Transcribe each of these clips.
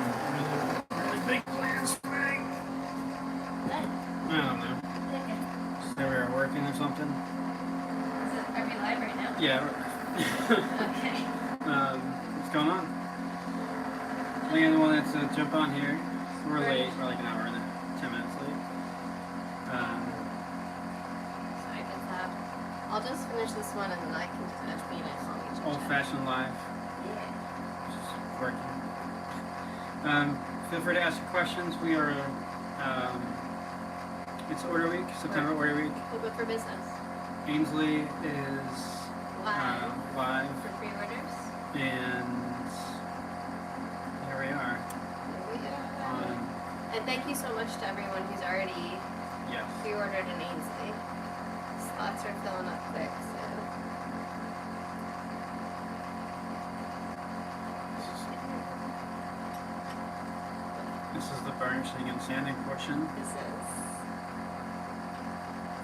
some really big plans today. What? I don't know. Okay. Just they were working or something. Are we live right now? Yeah. Okay. What's going on? I think anyone wants to jump on here. We're late. We're like an hour and 10 minutes late. Sorry about that. I'll just finish this one and then I can just finish being it. Old-fashioned live. Yeah. Just working. Feel free to ask your questions. We are. It's Order Week, September Order Week. We'll go for business. Ainslie is live for pre-orders. And here we are. And thank you so much to everyone who's already pre-ordered an Ainslie. Slots are filling up quick, so. This is the burnishing and sanding portion. This is.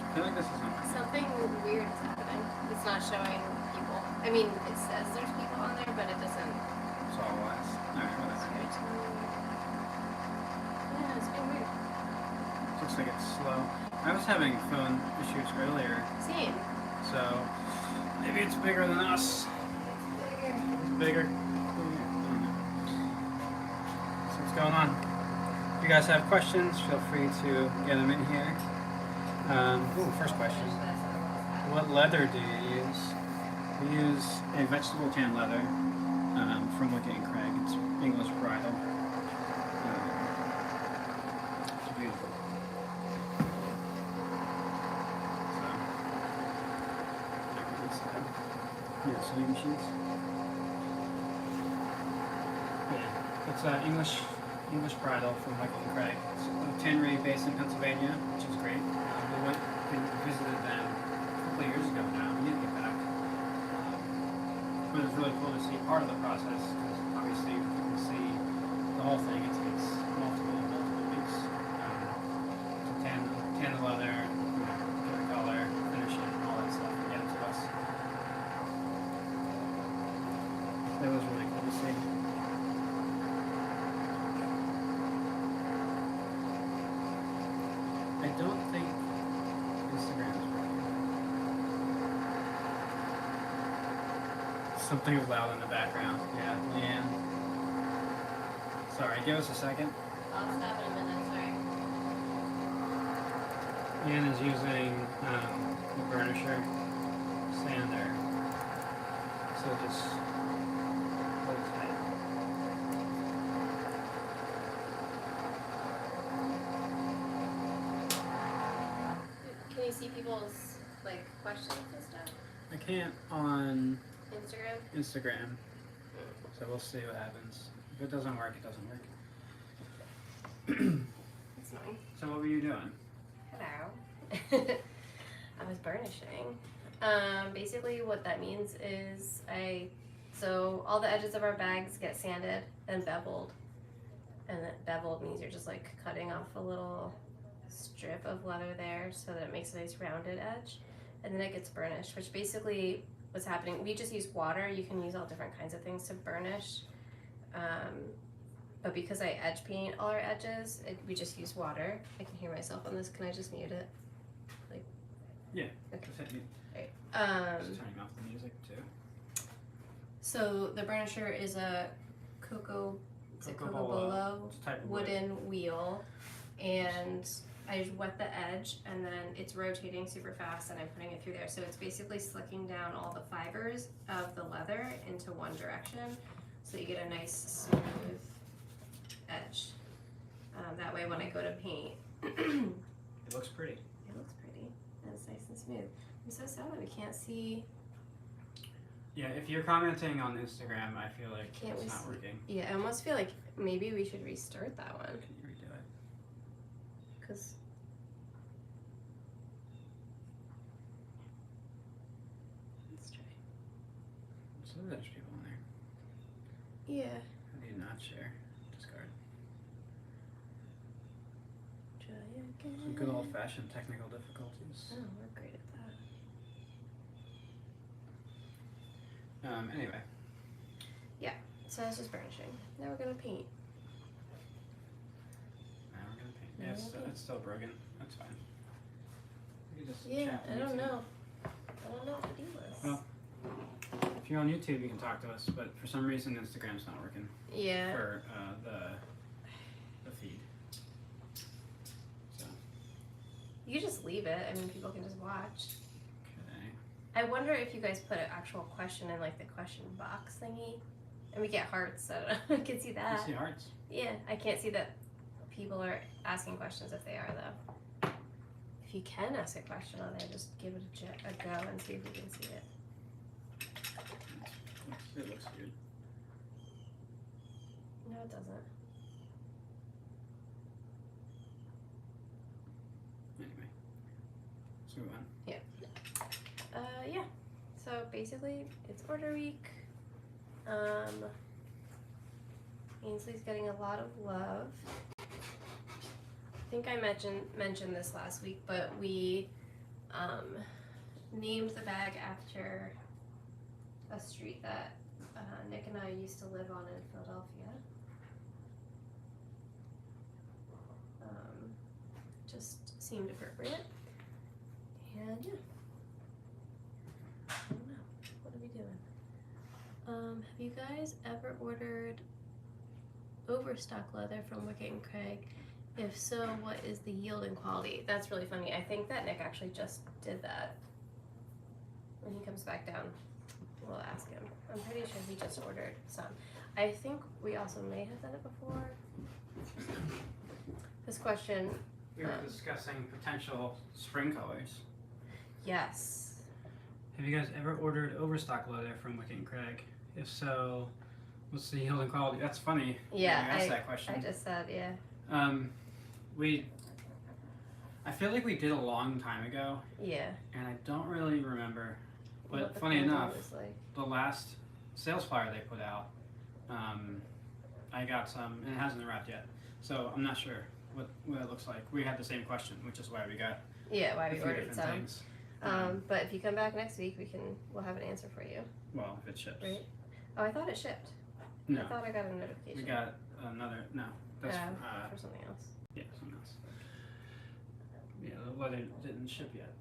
I feel like this is something weird is happening. It's not showing people. I mean, it says there's people on there, but it doesn't. It's all wise. Alright, whatever. Yeah, it's been weird. Looks like it's slow. I was having phone issues earlier. Same. So maybe it's bigger than us. It's bigger. So what's going on? If you guys have questions, feel free to get them in here. First question. What leather do you use? We use a vegetable tan leather from Wicked and Craig. It's English bridal. It's beautiful. Yeah, sewing machines. Yeah, it's English bridal from Michael and Craig. It's a tannery based in Pennsylvania, which is great. We went and visited them a couple of years ago now. We need to get back. But it's really cool to see part of the process because obviously you can see the whole thing. It takes multiple weeks to tan the leather, get the color, finish it, and all that stuff, and get it to us. That was really cool to see. I don't think Instagram is working. Something is loud in the background. Yeah, Leanne. Sorry, give us a second. I'll stop in a minute, sorry. Leanne is using the burnisher sander. So just hold tight. Can you see people's questions and stuff? I can't on Instagram. So we'll see what happens. If it doesn't work, it doesn't work. That's annoying. So what were you doing? Hello. I was burnishing. Basically what that means is so all the edges of our bags get sanded and beveled. And that beveled means you're just cutting off a little strip of leather there so that it makes a nice rounded edge. And then it gets burnished, which basically what's happening, we just use water. You can use all different kinds of things to burnish. But because I edge paint all our edges, we just use water. I can hear myself on this. Can I just mute it? Yeah. Okay. Just hit mute. Right. Just turning off the music too. So the burnisher is a Coco Bolo wooden wheel, and I just wet the edge, and then it's rotating super fast, and I'm putting it through there. So it's basically slicking down all the fibers of the leather into one direction, so you get a nice smooth edge. That way when I go to paint, it looks pretty. It looks pretty, and it's nice and smooth. I'm so sad that we can't see. Yeah, if you're commenting on Instagram, I feel like it's not working. Yeah, I almost feel like maybe we should restart that one. Can you redo it? Because let's try. So there's people in there. Yeah. How do you not share? Discard. Try again. Some good old-fashioned technical difficulties. Oh, we're great at that. Anyway. Yeah, so that's just burnishing. Now we're gonna paint. Yeah, it's still broken. That's fine. We can just Yeah, chat on I don't YouTube. know. I don't know what the deal is. Well, if you're on YouTube, you can talk to us, but for some reason, Instagram's not working Yeah. for the feed. So, You can just leave it. I mean, people can just watch. okay. I wonder if you guys put an actual question in like the question box thingy, and we get hearts. I don't know. I can see You that. see hearts? Yeah, I can't see that people are asking questions if they are though. If you can ask a question on there, just give it a go and see if you can see it. It looks good. No, it doesn't. Anyway, let's move on. Yeah. So basically, it's order week. Ainslie's getting a lot of love. I think I mentioned this last week, but we named the bag after a street that Nick and I used to live on in Philadelphia. Just seemed appropriate. And yeah. I don't know. What are we doing? Have you guys ever ordered overstock leather from Wicket and Craig? If so, what is the yield and quality? That's really funny. I think that Nick actually just did that. When he comes back down, we'll ask him. I'm pretty sure he just ordered some. I think we also may have done it before. This question. We were discussing potential spring colors. Yes. Have you guys ever ordered overstock leather from Wicket and Craig? If so, what's the yield and quality? That's funny. Yeah, that you asked that question. I just said, yeah. I feel like we did a long time ago, Yeah. and I don't really remember. But What the funny quality enough, was like. the last sales flyer they put out, I got some, and it hasn't arrived yet. So I'm not sure what it looks like. We had the same question, which is why we got Yeah, why a we few ordered different some. things. But if you come back next week, we'll have an answer for you. Well, if it ships. Right? Oh, I thought it shipped. No, I thought I got a notification. we got another. No, that's for something else. yeah, something else. Yeah, the leather didn't ship yet.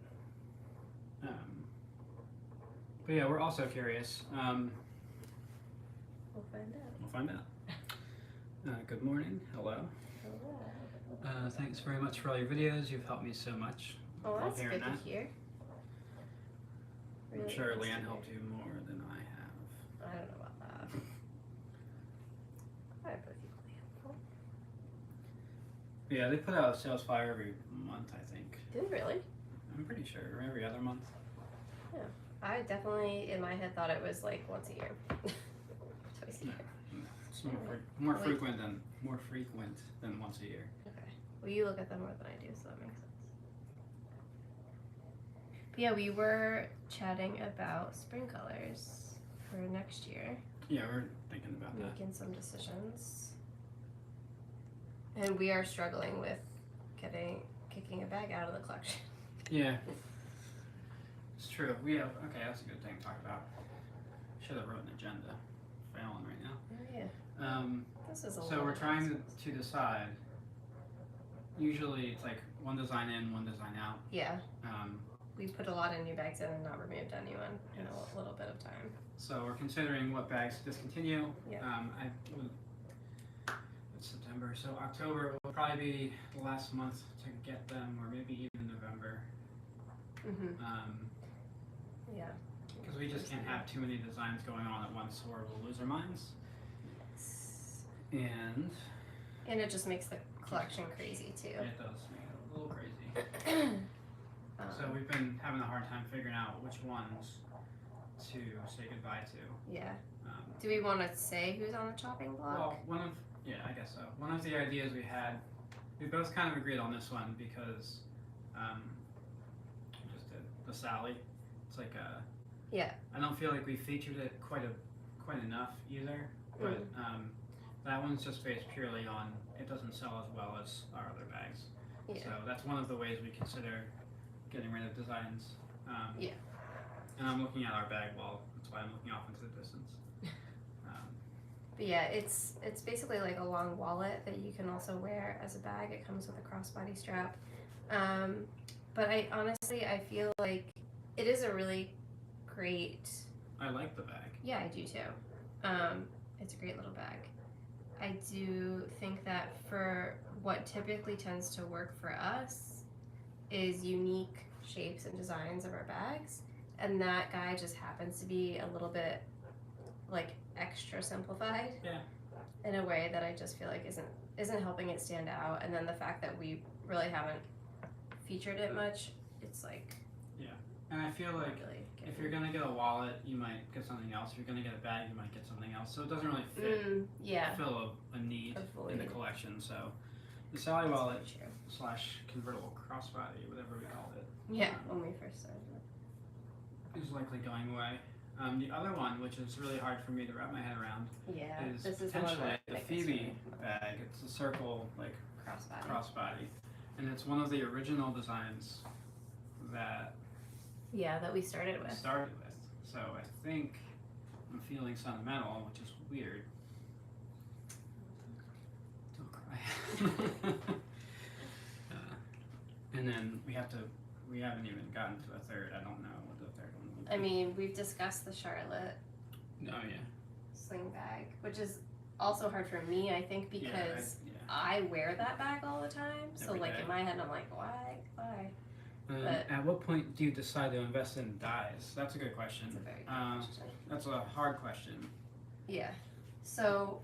But yeah, we're also curious. We'll find out. We'll find out. Good morning. Hello. Hello. Thanks very much for all your videos. You've helped me so much. Oh, Love that's hearing good that. to hear. I'm Really sure nice to Leanne hear. helped you more than I have. I don't know about that. I both equally helpful. But yeah, they put out a sales flyer every month, I think. Did it really? I'm pretty sure, or every other month. I definitely, in my head, thought it was like once a year. Twice a No, year. no. It's more Like- frequent than once a year. Okay. Well, you look at them more than I do, so that makes sense. But yeah, we were chatting about spring colors for next year, Yeah, we're thinking about that. making some decisions. And we are struggling with kicking a bag out of the collection. Yeah. It's true. We have, okay, that's a good thing to talk about. Should have wrote an agenda. Failing right now. Oh yeah. This is a So we're trying to decide. Usually it's like one design in, one design out. Yeah. Um, We put a lot of new bags in and not removed anyone in Yes. a little bit of time. so we're considering what bags to discontinue. Yeah. It's September, so October will probably be the last month to get them, or maybe even November. Yeah. Because we just can't have too many designs going on at once, or we'll lose our minds. And And it just makes the collection crazy too. it does make it a little crazy. So we've been having a hard time figuring out which ones to say goodbye to. Yeah. Um, Do we want to say who's on the chopping block? well, I guess so. One of the ideas we had, we both kind of agreed on this one because we just did the Sally. It's like a. Yeah. I don't feel like we featured it quite enough either, but that one's just based purely on it doesn't sell as well as our other bags. Yeah. So that's one of the ways we consider getting rid of designs. Yeah. And I'm looking at our bag wall. That's why I'm looking off into the distance. But yeah, it's basically like a long wallet that you can also wear as a bag. It comes with a crossbody strap. But I feel like it is a really great. I like the bag. Yeah, I do too. It's a great little bag. I do think that for what typically tends to work for us is unique shapes and designs of our bags, and that guy just happens to be a little bit like extra simplified. Yeah. In a way that I just feel like isn't helping it stand out, and then the fact that we really haven't featured it much, it's like. Yeah, and I feel like really if you're gonna get a wallet, you might get something else. If you're gonna get a bag, you might get something else. So it doesn't really fill a need in the collection. So the Sally wallet / convertible crossbody, whatever we called it. Yeah, when we first started it. Is likely going away. The other one, which is really hard for me to wrap my head around, is this is potentially the Phoebe bag. It's a circle like crossbody, and it's one of the original designs that we started with. So I think I'm feeling sentimental, which is weird. Don't cry. And then we haven't even gotten to the third. I don't know what the third one would be. I mean, we've discussed the Charlotte Oh yeah. sling bag, which is also hard for me, I think, because I wear that bag all the time. So Every like day. in my head, I'm like, why? But- At what point do you decide to invest in dyes? That's a good question. It's a very good question. That's a hard question. Yeah. So,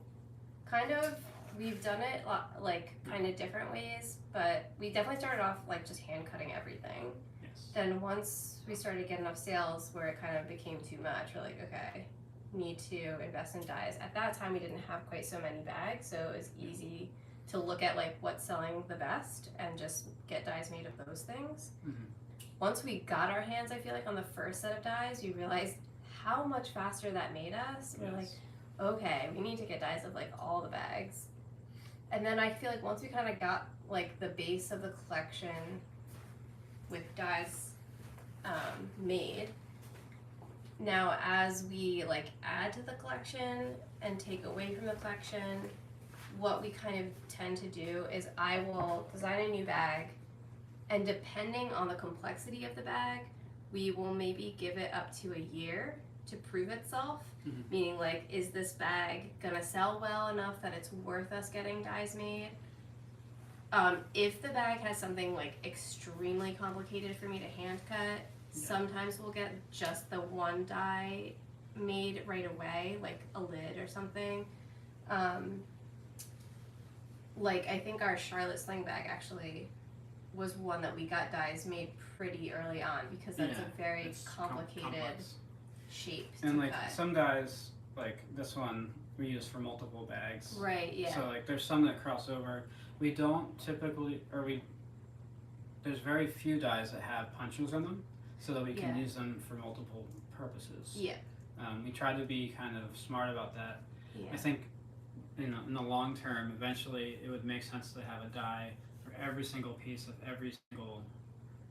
kind of, we've done it like kind of different ways, but we definitely started off like just hand cutting everything. Yes. Then once we started getting enough sales where it kind of became too much, we're like, okay, need to invest in dyes. At that time, we didn't have quite so many bags, so it was easy to look at like what's selling the best and just get dyes made of those things. Mhm. Once we got our hands, I feel like on the first set of dyes, we realized how much faster that made us. We're like, okay, we need to get dyes of like all the bags. And then I feel like once we kind of got like the base of the collection with dyes made, now as we like add to the collection and take away from the collection, what we kind of tend to do is I will design a new bag, and depending on the complexity of the bag, we will maybe give it up to a year to prove itself. Mhm. Meaning, like, is this bag gonna sell well enough that it's worth us getting dyes made? If the bag has something like extremely complicated for me to hand cut, sometimes we'll get just the one dye made right away, like a lid or something. Like, I think our Charlotte sling bag actually was one that we got dyes made pretty early on because that's a very it's complicated complex. shape And to like cut. some dyes, like this one, we use for multiple bags. Right, yeah. So like there's some that cross over. We don't typically, there's very few dyes that have punches in them, so that we can use them for multiple purposes. Yeah. We try to be kind of smart about that. Yeah. I think in the long term, eventually it would make sense to have a dye for every single piece of every single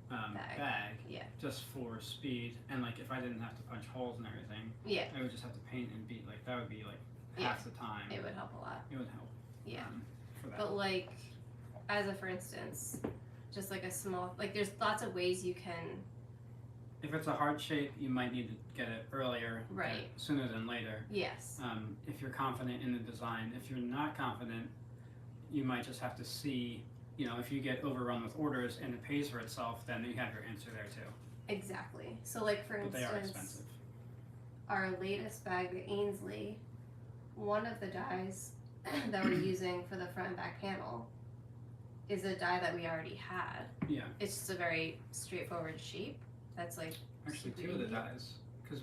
bag, just for speed. And like if I didn't have to punch holes and everything, I would just have to paint and beat. Like that would be like half the time. It would help a lot. It would help. Yeah. For that. But like, as a for instance, just like a small, like there's lots of ways you can. If it's a hard shape, you might need to get it earlier, sooner than later. Yes. If you're confident in the design. If you're not confident, you might just have to see, if you get overrun with orders and it pays for itself, then you have your answer there too. Exactly. So like for But they are instance, expensive. our latest bag, the Ainslie, one of the dyes that we're using for the front and back panel is a dye that we already had. Yeah. It's just a very straightforward shape. That's like Actually, super two of the easy. dyes, because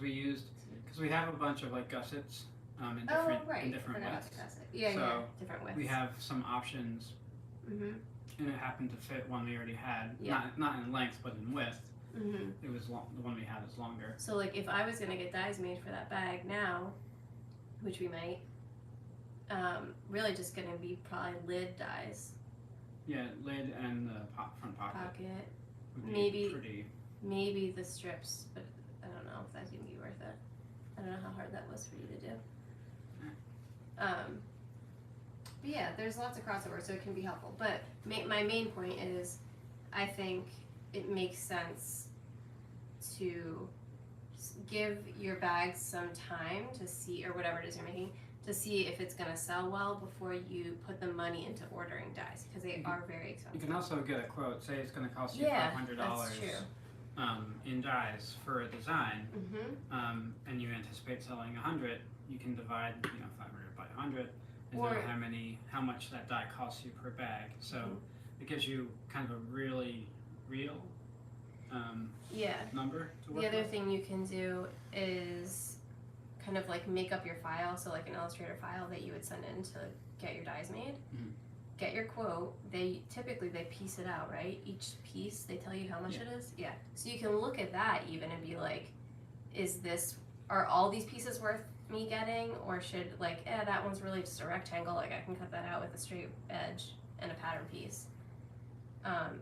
we have a bunch of like gussets in different Forgot widths. to press it. Yeah, So, different widths. We have some options, Mhm. and it happened to fit one we already had. Yeah. Not in length, but in width. Mhm. It was the one we had is longer. So like if I was gonna get dyes made for that bag now, which we might, really just gonna be probably lid dyes. Yeah, lid and the front pocket. Would be Maybe- pretty. Maybe the strips, but I don't know if that's gonna be worth it. I don't know how hard that was for you to do. But yeah, there's lots of crossover, so it can be helpful. But my main point is, I think it makes sense to give your bags some time to see, or whatever it is you're making, to see if it's going to sell well before you put the money into ordering dies, because they are very expensive. You can also get a quote. Say it's going to cost you $500 that's true. In dies for a design, Mm-hmm. and you anticipate selling 100. You can divide 500 by 100 and Or- know how much that die costs you per bag. So it gives you kind of a really real number to work The other with. thing you can do is kind of like make up your file, so like an Illustrator file that you would send in to get your dies made. Mhm. Get your quote. They typically piece it out, right? Each piece they tell you how much it is. Yeah. So you can look at that even and be like, are all these pieces worth me getting, or should that one's really just a rectangle, like I can cut that out with a straight edge and a pattern piece.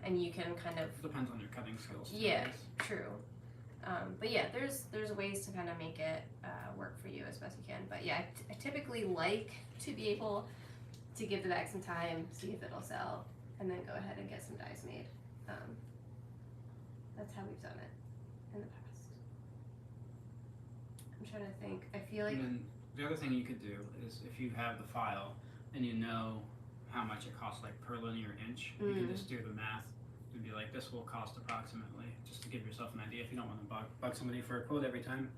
And you can kind of Depends on your cutting skills. too, I Yeah. guess. True. But yeah, there's ways to kind of make it work for you as best you can. But yeah, I typically like to be able to give the bag some time, see if it'll sell, and then go ahead and get some dies made. That's how we've done it in the past. I'm trying to think. I feel like And then the other thing you could do is if you have the file and you know how much it costs, like per linear inch, you can just do the math and be like, this will cost approximately, just to give yourself an idea if you don't want to bug somebody for a quote every time.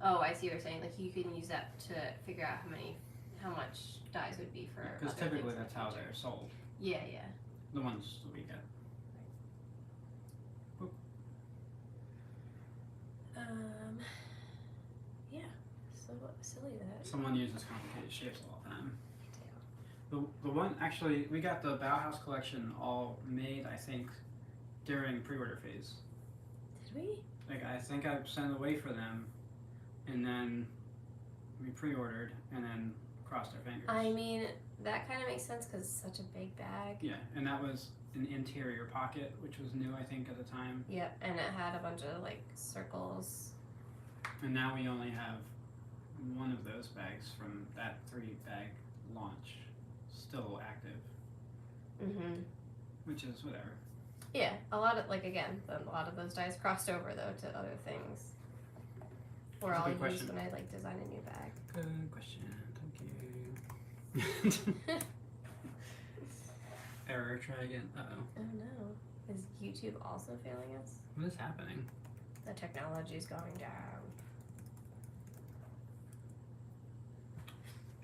Oh, I see what you're saying. Like you can use that to figure out how much dies would be for. Because other typically things in that's the how future. they're sold. Yeah. The ones that we get. Yeah. So silly that. Someone uses complicated shapes all the time. The one, actually, we got the Bauhaus collection all made, I think, during pre-order phase. Did we? Like, I think I sent away for them, and then we pre-ordered, and then crossed our fingers. I mean, that kind of makes sense because it's such a big bag. Yeah, and that was an interior pocket, which was new, I think, at the time. Yep, and it had a bunch of circles. And now we only have one of those bags from that 3-bag launch still active, Mm-hmm. which is whatever. Yeah, a lot of those dies crossed over though to other things. Or That's a I'll good use question. when I design a new bag. Good question. Thank you. Error. Try again. Uh-oh. Oh no. Is YouTube also failing us? What is happening? The technology's going down.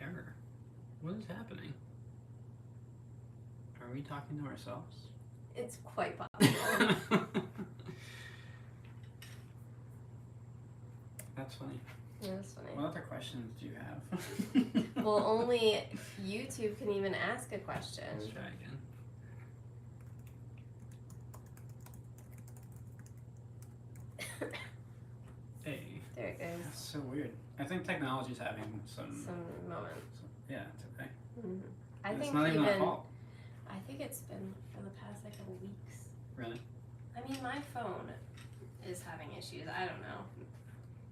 Error. What is happening? Are we talking to ourselves? It's quite possible. That's funny. Yeah, that's funny. What other questions do you have? Well, only YouTube can even ask a question. Let's try again. Hey. There it goes. That's so weird. I think technology's having some moment. yeah, it's okay. Mm-hmm. I It's think not even our fault. I think it's been for the past couple weeks. Really? I mean, my phone is having issues. I don't know.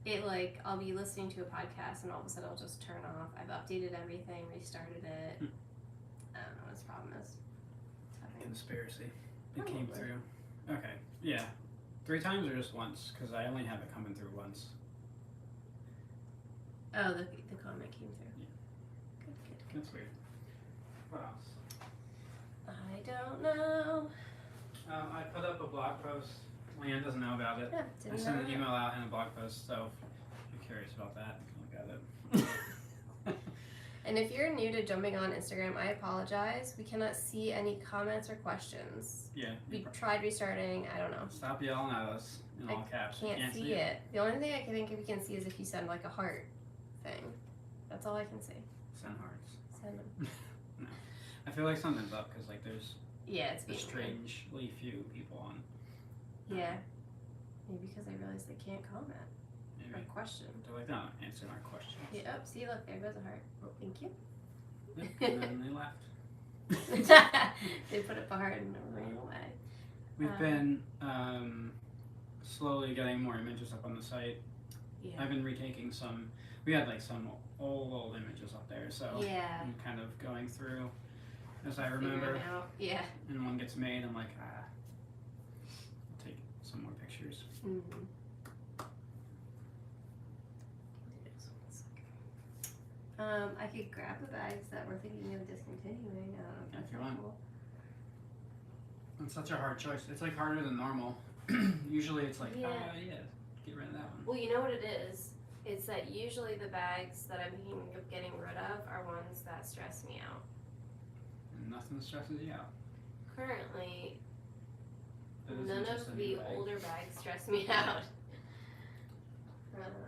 It I'll be listening to a podcast and all of a sudden it'll just turn off. I've updated everything, restarted it. I don't know what its problem is. It's happening. Conspiracy. It came Probably. through. Okay. Yeah. 3 times or just once? Because I only have it coming through once. Oh, the comment came through. Yeah. Good. That's weird. What else? I don't know. I put up a blog post. Leanne doesn't know about it. Yeah, I didn't sent know an that. email out and a blog post, so if you're curious about that, you can look at it. And if you're new to jumping on Instagram, I apologize. We cannot see any comments or questions. Yeah. We tried restarting. I don't know. Stop yelling at us in all caps. You Can't see it. The only thing I can think we can see is if you send a heart thing. That's all I can see. Send hearts. Send them. No. I feel like something's up because there's Yeah, it's being weird. strangely few people on. Yeah. Maybe because they realize they can't comment or Maybe question. they're like, no, answer our questions. Yeah, oh, see, look, there goes a heart. Oh, thank you. Yep, and then they left. They put up a heart and ran away. We've been slowly getting more images up on the site. Yeah. I've been retaking some we had like some old images up there, so Yeah. I'm kind of going through as I Figuring remember. out. Yeah. And one gets made, I'm like, I'll take some more pictures. Mm-hmm. I could grab the bags that we're thinking of discontinuing. I don't know if If you that's want. cool. It's such a hard choice. It's like harder than normal. Usually it's like, Yeah. yeah, get rid of that one. Well, you know what it is? It's that usually the bags that I'm thinking of getting rid of are ones that stress me out. And nothing stresses you out. Currently, It isn't none just of a the new bag. older bags stress me out.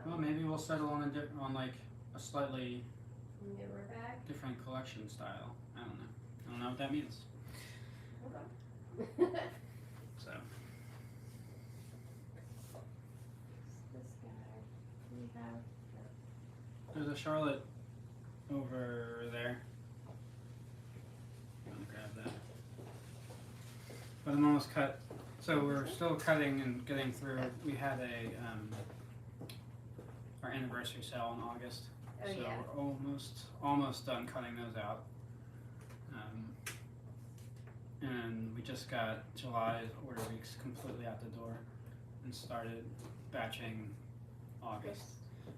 Well, maybe we'll settle on on like a slightly Newer bag? different collection style. I don't know. I don't know what that means. Okay. So This guy. We have. there's a Charlotte over there. I'm gonna grab that. But I'm almost cut. So we're still cutting and getting through. We had a our anniversary sale in August. Oh, So yeah. we're almost done cutting those out. And we just got July's order weeks completely out the door and started batching August.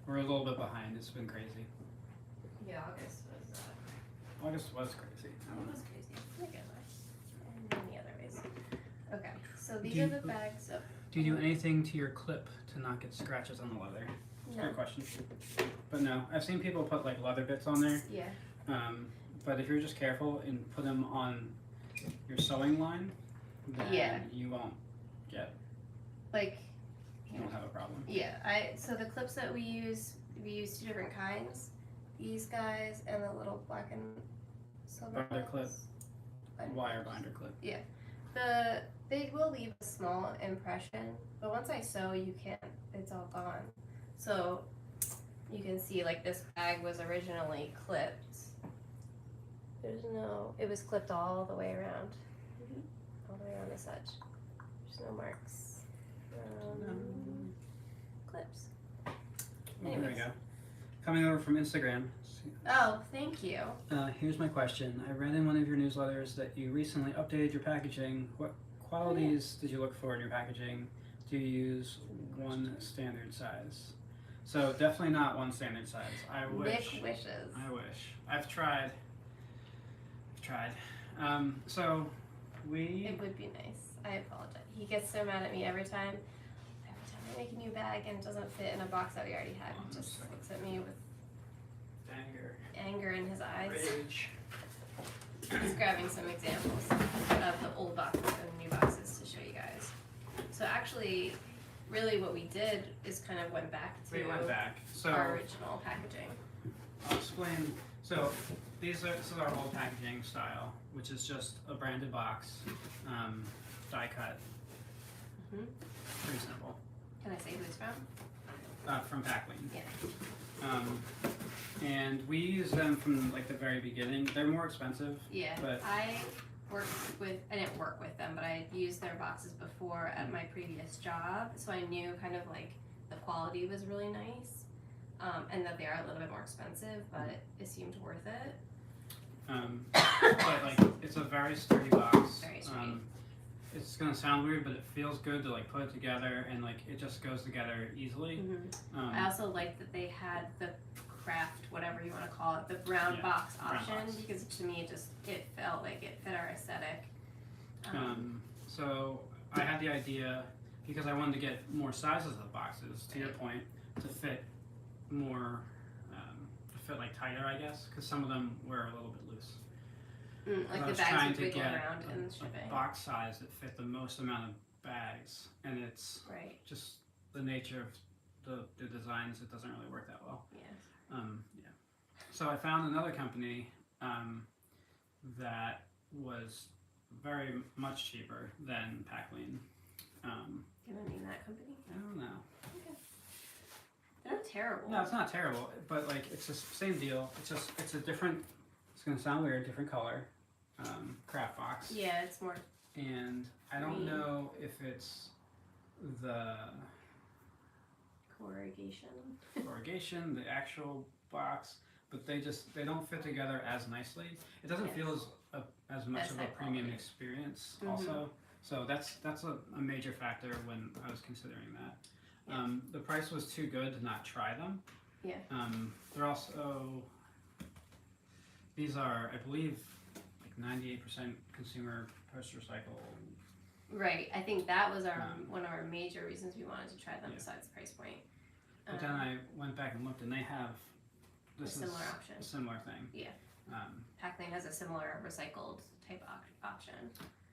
We're a little bit behind. It's been crazy. Yeah, August was. August was crazy. I don't It know. was crazy. In a good way. In many other ways. Okay, so these Do are you- the bags of. Do you do anything to your clip to not get scratches on the leather? No. Good question. But no, I've seen people put like leather bits on there. Yeah. But if you're just careful and put them on your sewing line, then Yeah. you won't Like. you won't have a problem. Yeah, so the clips that we use two different kinds. These guys and the little black and silver Binder clip. ones. Wire binder clip. They will leave a small impression, but once I sew, it's all gone. So you can see like this bag was originally clipped. It was clipped all the way around. All the way around this edge. There's no marks. Clips. Well, here we Anyways. go. Coming over from Instagram. Oh, thank you. Here's my question. I read in one of your newsletters that you recently updated your packaging. What qualities did you look for in your packaging? Do you use one standard size? So definitely not one standard size. I wish. Nick wishes. I wish. I've tried. So we. It would be nice. I apologize. He gets so mad at me every time. I make a new bag and it doesn't fit in a box that we already had. He just looks at me with anger in his eyes. Rage. He's grabbing some examples of the old boxes and new boxes to show you guys. So actually, really what we did is kind of went back to We went back. So our original packaging. I'll explain. So this is our old packaging style, which is just a branded box, die cut. Mhm. Pretty simple. Can I say who it's from? From Packling. Yeah. And we use them from like the very beginning. They're more expensive. Yeah. But I didn't work with them, but I used their boxes before at my previous job, so I knew kind of like the quality was really nice, and that they are a little bit more expensive, but it seemed worth it. But like it's a very sturdy box. Very sturdy. It's gonna sound weird, but it feels good to like put it together, and like it just goes together easily. I also liked that they had the craft, whatever you want to call it, the brown box option, because to me it felt like it fit our aesthetic. So I had the idea because I wanted to get more sizes of boxes. To your point, to fit more, to fit like tighter, I guess, because some of them were a little bit loose. Like I the was bags trying would to wiggle get around in a shipping. box size that fit the most amount of bags, and it's Right. just the nature of the designs. It doesn't really work that well. Yeah. Yeah. So I found another company that was very much cheaper than Packling. Can I name that company? I don't know. They're not terrible. No, it's not terrible, but like it's the same deal. It's a different. It's gonna sound weird. Different color, craft box. Yeah, it's more. And I don't Green. know if it's the corrugation, the actual box, but they don't fit together as nicely. It doesn't feel as much As of a high premium quality. experience Mhm. also. So that's a major factor when I was considering that. Yeah. The price was too good to not try them. Yeah. They're also, these are, I believe, like 98% consumer post-recycle. Right. I think that was our Um, one of our major reasons we wanted to try them, Yeah. besides the price point. But then I went back and looked, and they have A similar is option. a similar thing. Yeah. Um, Packlane has a similar recycled type option.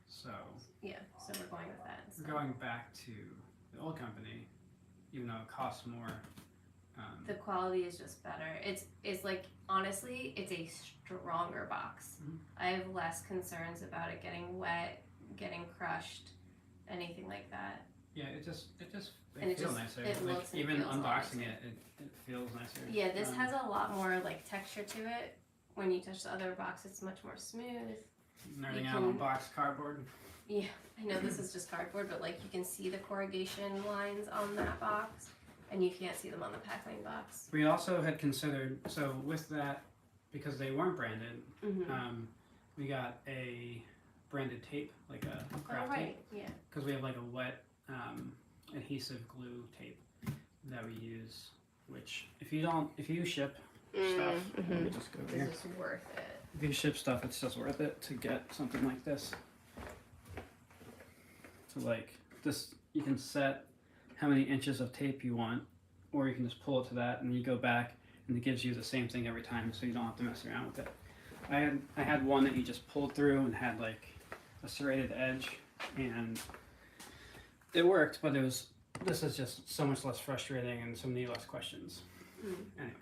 so Yeah. So we're going with that. we're going back to the old company, even though it costs more. The quality is just better. It's like, honestly, it's a stronger box. Mhm. I have less concerns about it getting wet, getting crushed, anything like that. Yeah, it And it feels just- nicer. it Like looks and even feels a lot unboxing nicer. it feels nicer. Yeah, this has a lot more like texture to it. When you touch the other box, it's much more smooth. Nerding you out on can- box cardboard. Yeah, I know this is just cardboard, but like you can see the corrugation lines on that box, and you can't see them on the Packlane box. We also had considered, so with that, because they weren't branded, Mm-hmm. we got a branded tape, like a craft Oh, tape, right, yeah. because we have like a wet adhesive glue tape that we use. Which if you ship stuff, let me just go here. This is worth it. If you ship stuff, it's just worth it to get something like this. So like this, you can set how many inches of tape you want, or you can just pull it to that, and you go back, and it gives you the same thing every time, so you don't have to mess around with it. I had one that you just pulled through and had like a serrated edge, and it worked, but this is just so much less frustrating and so many less questions. Anyway.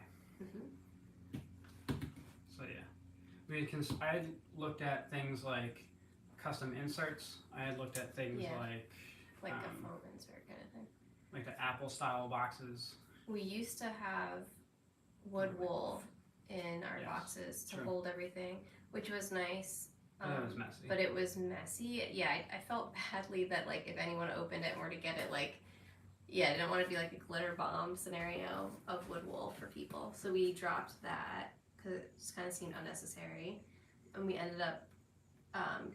So yeah, I had looked at things like custom inserts. I had looked at things Yeah. like Like a foam insert kind of thing. like the Apple style boxes. We used to have wood wool in our Yes, boxes to true. hold everything, which was nice. But it was messy. But it was messy. Yeah, I felt badly that like if anyone opened it and were to get it, like, yeah, I didn't want to be like a glitter bomb scenario of wood wool for people. So we dropped that because it just kind of seemed unnecessary, and we ended up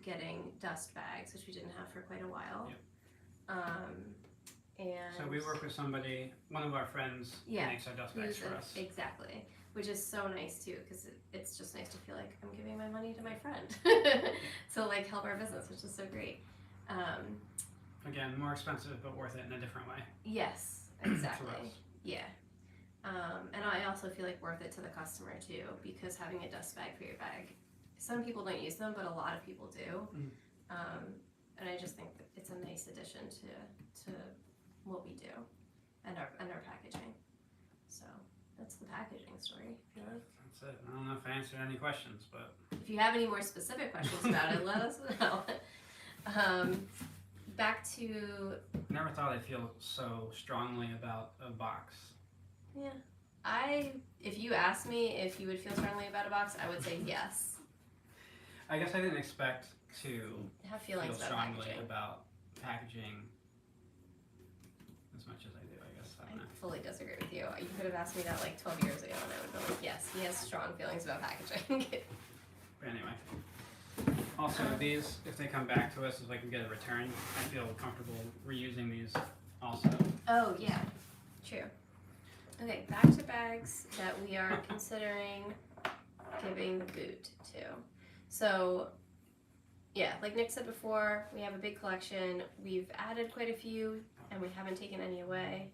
getting dust bags, which we didn't have for quite a while. Yep. And So we work with somebody, one of our friends makes our dust bags for us. Exactly, which is so nice too, because it's just nice to feel like I'm giving my money to my friend to like help our business, which is so great. Again, more expensive but worth it in a different way. Yes, To exactly. us. Yeah. And I also feel like worth it to the customer too, because having a dust bag for your bag, some people don't use them, but a lot of people do. And I just think that it's a nice addition to what we do and our packaging. So that's the packaging story, I feel like. That's it. I don't know if I answered any questions, but If you have any more specific questions about it, let us know. Back to, never thought I'd feel so strongly about a box. if you asked me if you would feel strongly about a box, I would say yes. I guess I didn't expect to Have feel feelings about strongly packaging. about packaging as much as I do, I guess. I don't know. I fully disagree with you. You could have asked me that like 12 years ago, and I would have been like, yes, he has strong feelings about packaging. But anyway. Also, these, if they come back to us, if I can get a return, I feel comfortable reusing these also. Oh, yeah, true. Okay, back to bags that we are considering giving the boot to. So, yeah, like Nick said before, we have a big collection. We've added quite a few, and we haven't taken any away.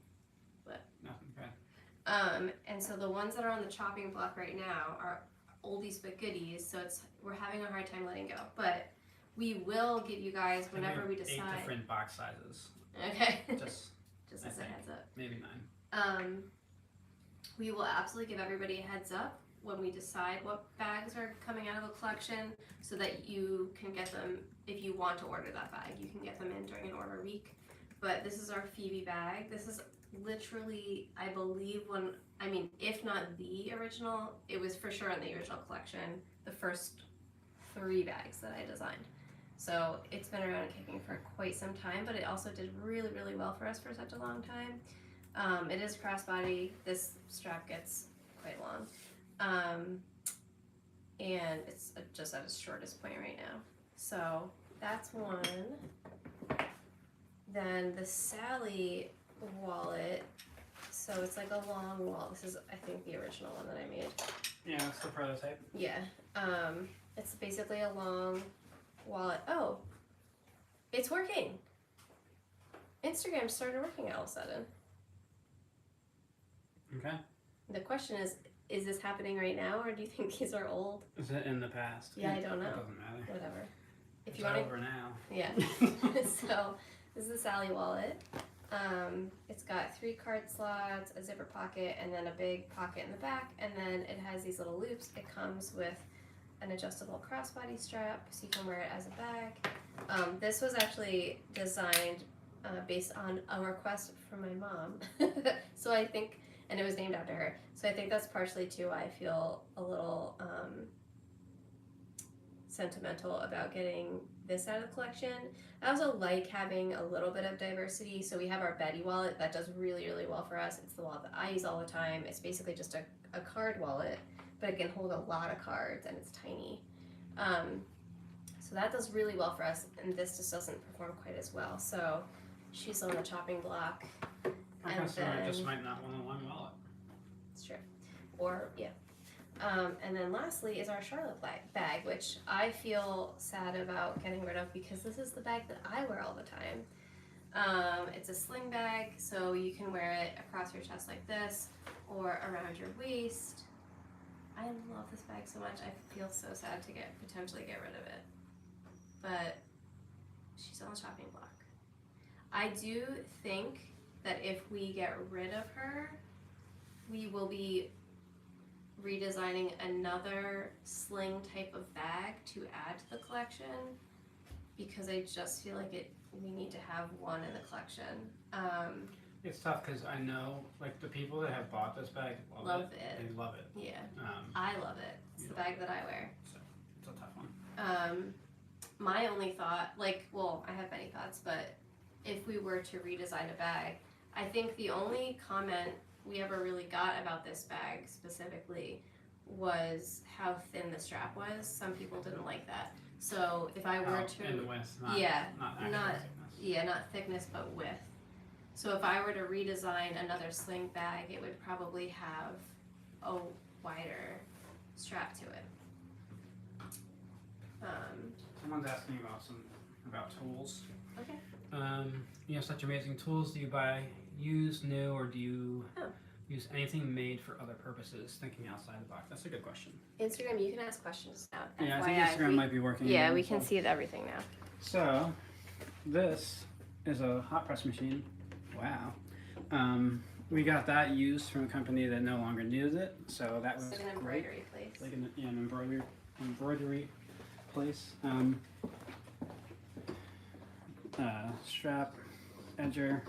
Nothing bad. And so the ones that are on the chopping block right now are oldies but goodies, so we're having a hard time letting go. But we will give you guys whenever we decide. 8 different box sizes. Okay. Just Just I as a think. heads up. maybe 9. We will absolutely give everybody a heads up when we decide what bags are coming out of the collection, so that you can get them, if you want to order that bag, you can get them in during an order week. But this is our Phoebe bag. This is literally, I believe, if not the original, it was for sure in the original collection, the first 3 bags that I designed. So it's been around and kicking for quite some time, but it also did really, really well for us for such a long time. It is crossbody. This strap gets quite long. And it's just at its shortest point right now. So that's one. Then the Sally wallet. So it's like a long wallet. This is, I think, the original one that I made. Yeah, it's the prototype. Yeah. It's basically a long wallet. Oh, it's working. Instagram started working all of a sudden. Okay. The question is this happening right now, or do you think these are old? Is it in the past? Yeah, I don't know. It doesn't matter. Whatever. If It's you want over now. Yeah. So this is the Sally wallet. It's got 3 card slots, a zipper pocket, and then a big pocket in the back, and then it has these little loops. It comes with an adjustable crossbody strap, so you can wear it as a bag. This was actually designed based on a request from my mom. So I think, and it was named after her. So I think that's partially too why I feel a little sentimental about getting this out of the collection. I also like having a little bit of diversity. So we have our Betty wallet that does really, really well for us. It's the wallet that I use all the time. It's basically just a card wallet, but it can hold a lot of cards and it's tiny. So that does really well for us, and this just doesn't perform quite as well. So she's on the chopping block. Our And customer then- just might not want a long wallet. It's true. Or, yeah. And then lastly is our Charlotte bag, which I feel sad about getting rid of because this is the bag that I wear all the time. It's a sling bag, so you can wear it across your chest like this or around your waist. I love this bag so much. I feel so sad to potentially get rid of it. But she's on the chopping block. I do think that if we get rid of her, we will be redesigning another sling type of bag to add to the collection, because I just feel like we need to have one in the collection. It's tough because I know, like, the people that have bought this bag love it. They love it. Yeah, I love it. It's the bag that I wear. So it's a tough one. My only thought, I have many thoughts, but if we were to redesign a bag, I think the only comment we ever really got about this bag specifically was how thin the strap was. Some people didn't like that. So if I were to, in the width, not not thickness, but width. So if I were to redesign another sling bag, it would probably have a wider strap to it. Someone's asking about tools. Okay. You have such amazing tools. Do you buy used, new, or do you use anything made for other purposes? Thinking outside the box. That's a good question. Instagram, you can ask questions now. Yeah, I FYI, think Instagram might be working. Yeah, we can see everything now. So, this is a hot press machine. Wow. We got that used from a company that no longer needs it, so that was It's like an great. embroidery place. Like an embroidery place. Strap, edger,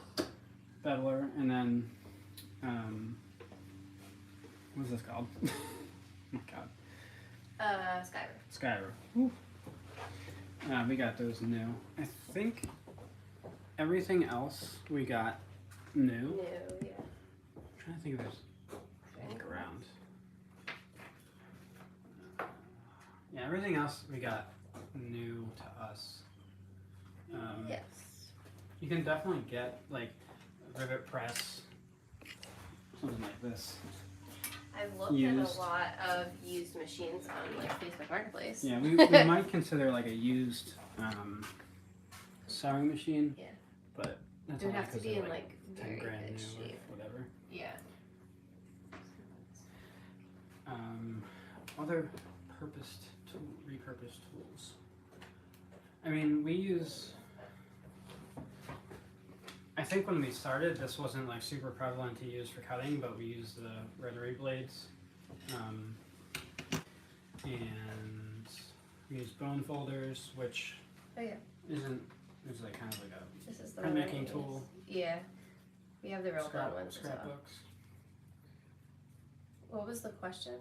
beveler, and then what's this called? Oh my god. Skyler. Skyler. We got those new. I think everything else we got new. New, yeah. I'm trying to think if there's anything around. Yeah, everything else we got new to us. Yes. You can definitely get like rivet press, something like this. I've looked at a lot of used machines on Facebook Marketplace. Yeah, we might consider like a used sewing machine. Yeah. But that's It would only have to 'cause be they're, in like very 10 grand good new shape. or whatever. Yeah. Other repurposed tools. I mean, we use. I think when we started, this wasn't like super prevalent to use for cutting, but we used the rotary blades, and we use bone folders, which isn't. It's like kind of like a This is the one I printmaking use. tool. Yeah. We have the real bone ones as well. Scrapbooks. What was the question?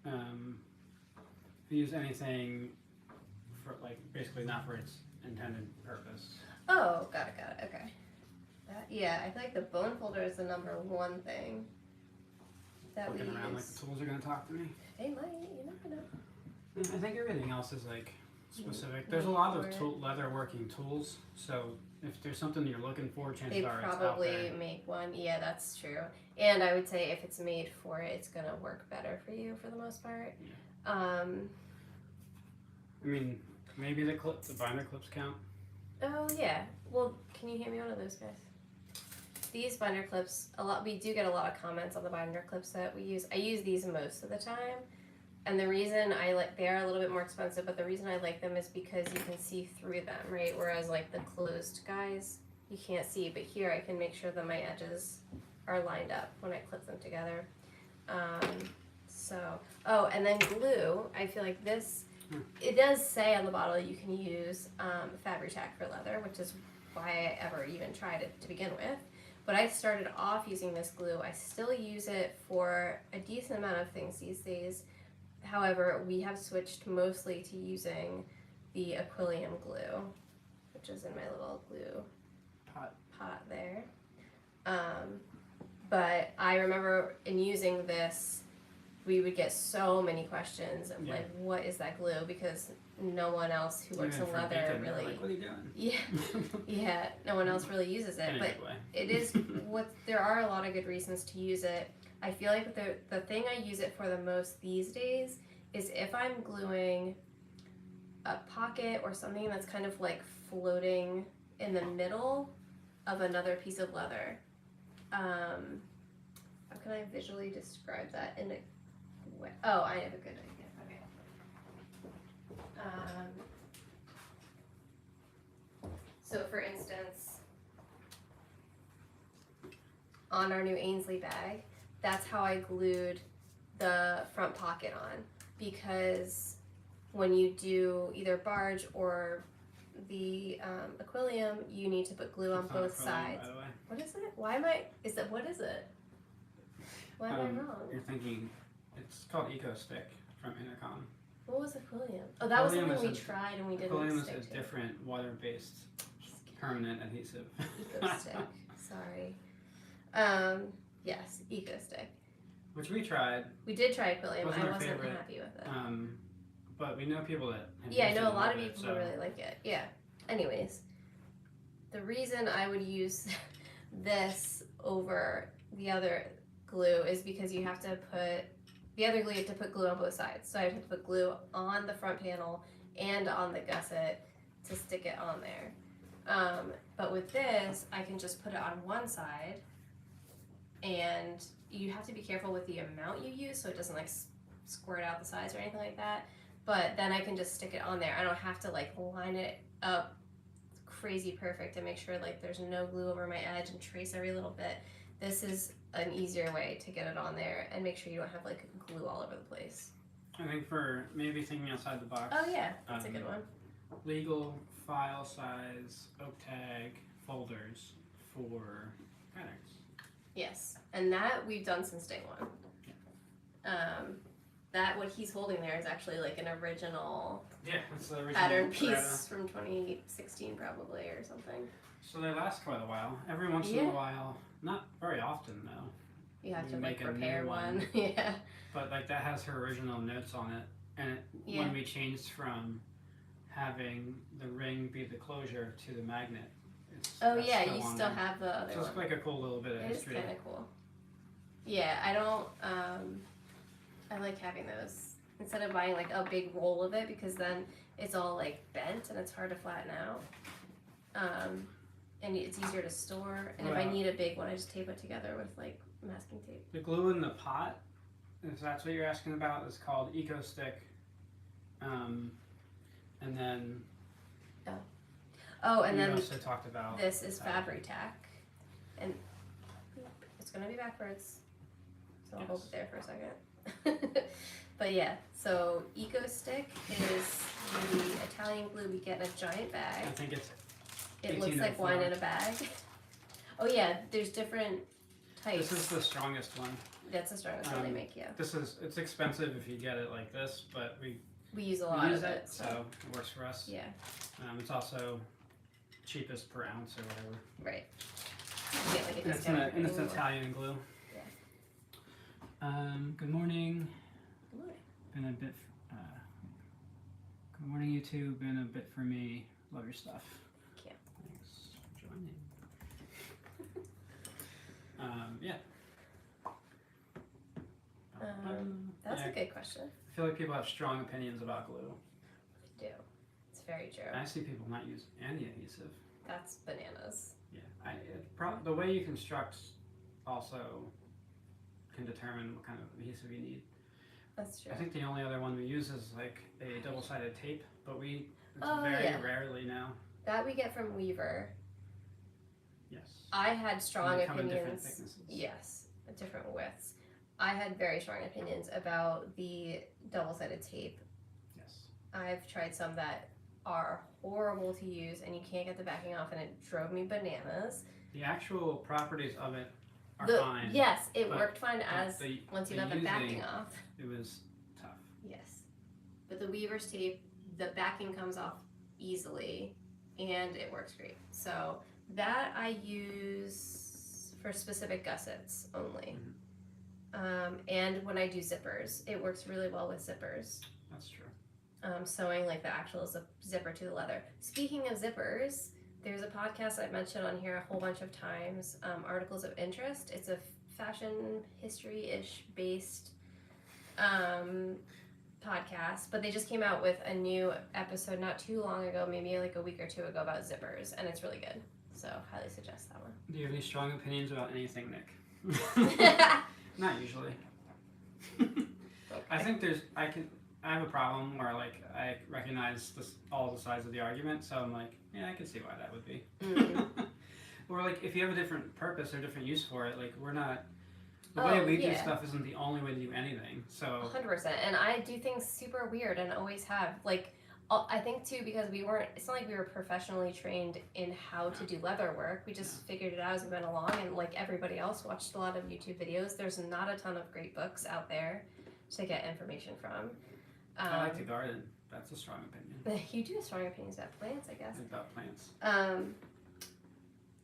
If you use anything for like basically not for its intended purpose. Oh, got it, okay. Yeah, I feel like the bone folder is the number one thing that Looking we around like use. the tools are gonna talk to me. They might, you never know. I think everything else is like specific. There's a lot of leather working tools, so if there's something you're looking for, chances They are it's out probably there. make one. Yeah, that's true. And I would say if it's made for it, it's gonna work better for you for the most part. Yeah. I mean, maybe the binder clips count. Oh yeah. Well, can you hand me one of those guys? These binder clips, we do get a lot of comments on the binder clips that we use. I use these most of the time. And the reason they are a little bit more expensive, but the reason I like them is because you can see through them, right? Whereas like the closed guys, you can't see, but here I can make sure that my edges are lined up when I clip them together. And then glue, I feel like this, it does say on the bottle you can use Fabri-Tac for leather, which is why I ever even tried it to begin with. But I started off using this glue. I still use it for a decent amount of things these days. However, we have switched mostly to using the Aquilium glue, which is in my little glue pot there. But I remember in using this, we would get so many questions of like, what is that glue? Because no one else who works in leather really. Like, what are you doing? Yeah, no one else really uses it. But it is there are a lot of good reasons to use it. I feel like the thing I use it for the most these days is if I'm gluing a pocket or something that's kind of like floating in the middle of another piece of leather. How can I visually describe that in a way? Oh, I have a good idea. Okay. So for instance, on our new Ainslie bag, that's how I glued the front pocket on, because when you do either barge or the Aquilium, you need to put glue on both sides. By the way. What is it? What is it? Why am I wrong? You're thinking, it's called Eco Stick from Intercom. What was Aquilium? Oh, that was something we tried and we didn't Aquilium stick is a to. different water-based permanent adhesive. Eco Stick. Sorry. Yes, Eco Stick. Which we tried. We did try Aquilium. Wasn't I our wasn't favorite. Happy with it. But we know people that have Yeah, I used know it a lot of bit, people who really like it. Yeah. Anyways, the reason I would use this over the other glue is because you have to put the other glue. You have to put glue on both sides. So I have to put glue on the front panel and on the gusset to stick it on there. But with this, I can just put it on one side, and you have to be careful with the amount you use so it doesn't like squirt out the sides or anything like that. But then I can just stick it on there. I don't have to like line it up crazy perfect and make sure like there's no glue over my edge and trace every little bit. This is an easier way to get it on there and make sure you don't have like glue all over the place. I think for maybe thinking outside the box. Oh yeah, that's a good one. Legal file size oak tag folders for patterns. Yes, and that we've done since day one. That what he's holding there is actually like an original it's the original pattern piece from 2016 probably or something. So they last quite a while. Every once in a while, not very often though. You have to make like a prepare new one. Yeah. But like that has her original notes on it, and when we changed from having the ring be the closure to the magnet. You still have the other one. So it's like a cool little bit of history. It is kind of cool. Yeah, I don't. I like having those instead of buying like a big roll of it, because then it's all like bent and it's hard to flatten out. And it's easier to store. And if I need a big one, I just tape it together with like masking tape. The glue in the pot, if that's what you're asking about, is called Eco Stick. And then. And then also talked about this is Fabri-Tac, and it's gonna be backwards, so I'll hold it there for a second. But yeah, so Eco Stick is the Italian glue we get in a giant bag. I think it looks like wine in a bag. Oh yeah, there's different types. This is the strongest one. That's the strongest one they make, yeah. It's expensive if you get it like this, but we use a lot of it, so it works for us. Yeah. It's also cheapest per ounce or whatever. Right. You get like a It's discount. and it's Italian glue. Yeah. Good morning. Good morning. Been a bit. Good morning, you two. Been a bit for me. Love your stuff. Thank you. Thanks for joining. Yeah. That's a good question. I feel like people have strong opinions about glue. They do. It's very true. I see people not use any adhesive. That's bananas. Yeah, the way you construct also can determine what kind of adhesive you need. That's true. I think the only other one we use is like a double-sided tape, but it's Oh, very yeah. rarely now. That we get from Weaver. Yes. I had strong They come in different opinions. thicknesses. Yes, different widths. I had very strong opinions about the double-sided tape. Yes. I've tried some that are horrible to use, and you can't get the backing off, and it drove me bananas. The actual properties of it are The- fine. Yes, it but worked fine as the- once you the got the using, backing off. It was tough. Yes, but the Weaver's tape, the backing comes off easily, and it works great. So that I use for specific gussets only. And when I do zippers, it works really well with zippers. That's true. Sewing like the actual zipper to the leather. Speaking of zippers, there's a podcast I've mentioned on here a whole bunch of times, Articles of Interest. It's a fashion history-ish based podcast, but they just came out with a new episode not too long ago, maybe like a week or two ago, about zippers, and it's really good. So highly suggest that one. Do you have any strong opinions about anything, Nick? Not usually. Okay. I think I have a problem where like I recognize all the sides of the argument, so I'm like, yeah, I can see why that would be. Or like if you have a different purpose or different use for it, like we're not. The way we do stuff isn't the only way to do anything. So 100%, and I do things super weird and always have. Like I think too, because it's not like we were professionally trained in how to do leather work. We just figured it out as we went along, and like everybody else watched a lot of YouTube videos. There's not a ton of great books out there to get information from. I like to garden. That's a strong opinion. You do have strong opinions about plants, I guess. About plants.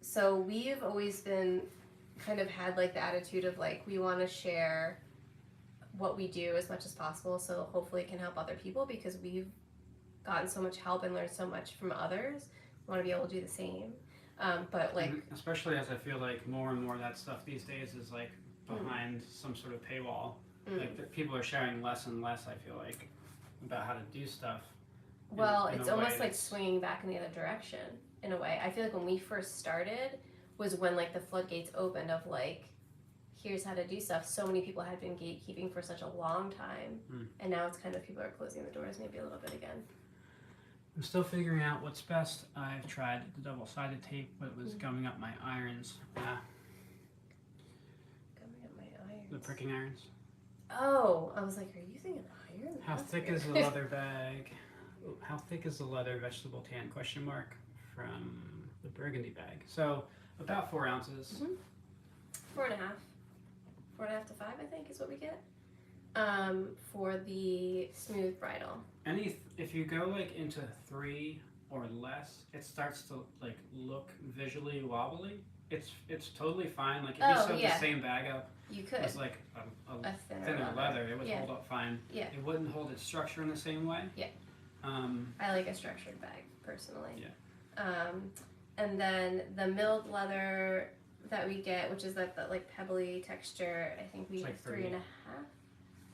So we've always been kind of had like the attitude of like we want to share what we do as much as possible, so hopefully it can help other people, because we've gotten so much help and learned so much from others. We want to be able to do the same. But like, and especially as I feel like more and more of that stuff these days is like behind some sort of paywall. Like people are sharing less and less, I feel like, about how to do stuff. Well, it's almost like swinging back in the other direction in a way. I feel like when we first started was when like the floodgates opened of like, here's how to do stuff. So many people had been gatekeeping for such a long time, and now it's kind of people are closing the doors maybe a little bit again. I'm still figuring out what's best. I've tried the double-sided tape, but it was gumming up my irons. Gumming up my irons. The pricking irons. Oh, I was like, are you using an iron? How That's thick weird. is the leather bag? How thick is the leather vegetable tan? Question mark from the burgundy bag. So about 4 ounces. 4.5. 4.5 to 5, I think, is what we get. For the smooth bridle. If you go like into 3 or less, it starts to like look visually wobbly. It's totally fine. Like if you sewed the same bag up, you could. It's like a thinner leather. It would hold up fine. Yeah. It wouldn't hold its structure in the same way. Yeah. I like a structured bag personally. Yeah. And then the milled leather that we get, which is that like pebbly texture, I think we It's use like 3.5,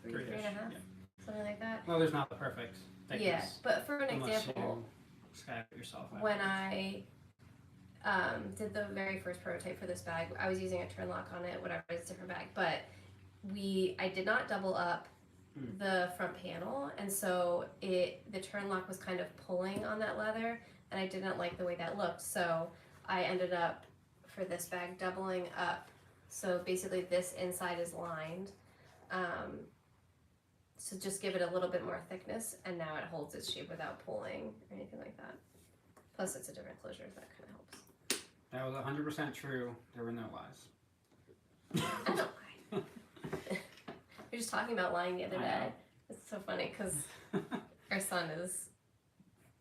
3-ish, 3.5, yeah. something like that. Well, there's not the perfect thickness. Yeah, but for an unless example, you sky it yourself. when afterwards. I did the very first prototype for this bag, I was using a turn lock on it, whatever, it's a different bag, but I did not double up the front panel, and so the turn lock was kind of pulling on that leather, and I didn't like the way that looked, so I ended up, for this bag, doubling up. So basically this inside is lined, so just give it a little bit more thickness, and now it holds its shape without pulling or anything like that. Plus it's a different closure, so that kind of helps. That was 100% true. There were no lies. I don't lie. We were just talking about lying the other day. It's so funny because our son is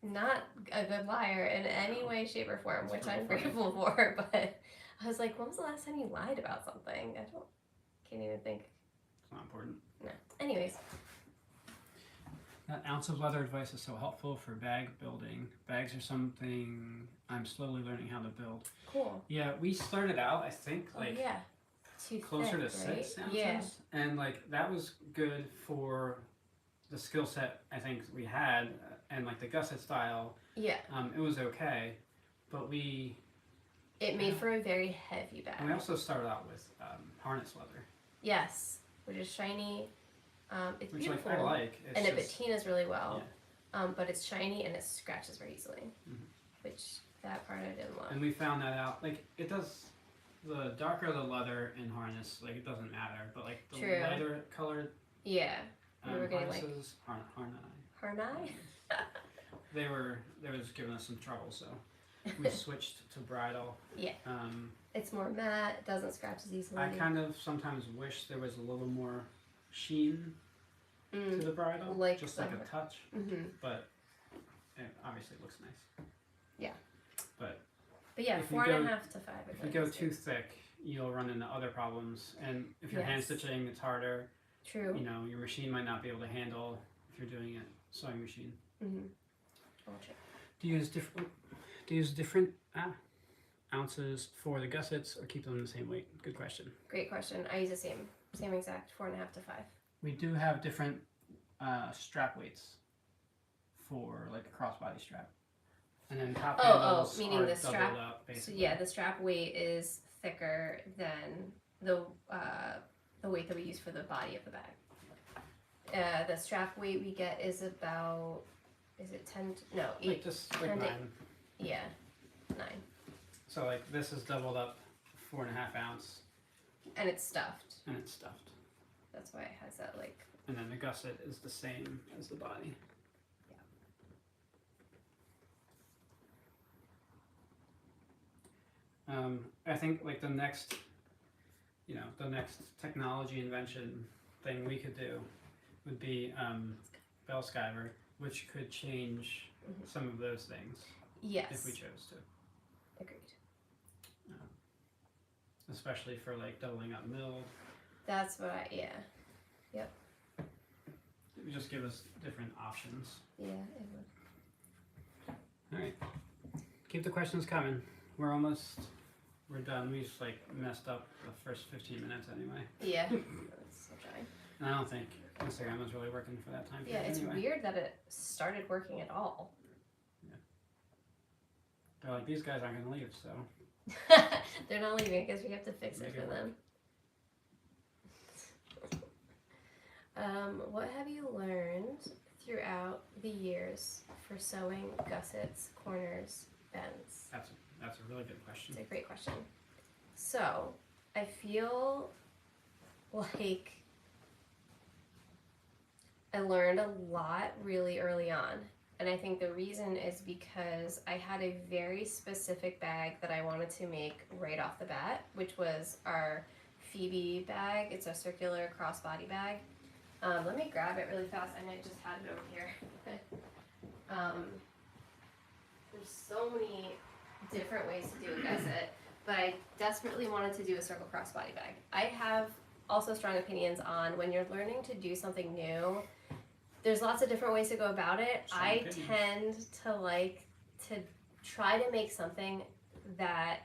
not a good liar in any way, shape, or form, which I'm grateful for. But I was like, when was the last time you lied about something? Can't even think. It's not important. No. Anyways. That ounce of leather advice is so helpful for bag building. Bags are something I'm slowly learning how to build. Cool. Yeah, we started out, I think, like yeah. Too closer thick, to right? 6 ounces. Yeah. And like that was good for the skill set I think we had and like the gusset style. Yeah. It was okay, but it made for a very heavy bag. And we also started out with harness leather. Yes, which is shiny. It's which beautiful. Like, I like. It's and just, it patinas really well. Yeah. But it's shiny and it scratches very easily. Mm-hmm. Which that part I didn't love. And we found that out. Like it does. The darker the leather in harness, like it doesn't matter. But like the True. lighter colored. Yeah. We were getting harnesses, like Harnai. They was giving us some trouble, so we switched to bridal. Yeah. It's more matte. It doesn't scratch as easily. I kind of sometimes wish there was a little more sheen to the bridal, like just like a touch. Mm-hmm. But it obviously looks nice. Yeah. But yeah, 4.5 to 5. If you go too thick, you'll run into other problems. And if you're hand stitching, it's harder. True. You know, your machine might not be able to handle if you're doing it sewing machine. Mm-hmm. Do you use different ounces for the gussets or keep them the same weight? Good question. Great question. I use the same exact 4.5 to 5. We do have different strap weights for like a crossbody strap. And then top handles meaning are the strap. Up, basically. So yeah, the strap weight is thicker than the weight that we use for the body of the bag. The strap weight we get is about, is it 10? No, 8. Like just like 9. Yeah, 9. So like this is doubled up 4.5 ounce. And it's stuffed. That's why it has that like. And then the gusset is the same as the body. I think like the next technology invention thing we could do would be bell skiver, which could change some of those things. Yes. If we chose to. Agreed. Especially for like doubling up milled. That's what Yep. It would just give us different options. Yeah, it would. Alright. Keep the questions coming. We're done. We just like messed up the first 15 minutes anyway. Yeah. That's so trying. And I don't think Instagram was really working for that time. Yeah, it's anyway. weird that it started working at all. Yeah. They're like, these guys aren't going to leave, so. They're not leaving because we have to fix it for them. What have you learned throughout the years for sewing gussets, corners, bends? That's a really good question. It's a great question. So, I feel like I learned a lot really early on. And I think the reason is because I had a very specific bag that I wanted to make right off the bat, which was our Phoebe bag. It's a circular crossbody bag. Let me grab it really fast. I might just have it over here. There's so many different ways to do a gusset, but I desperately wanted to do a circle crossbody bag. I have also strong opinions on when you're learning to do something new. There's lots of different ways to go about it. I tend to like to try to make something that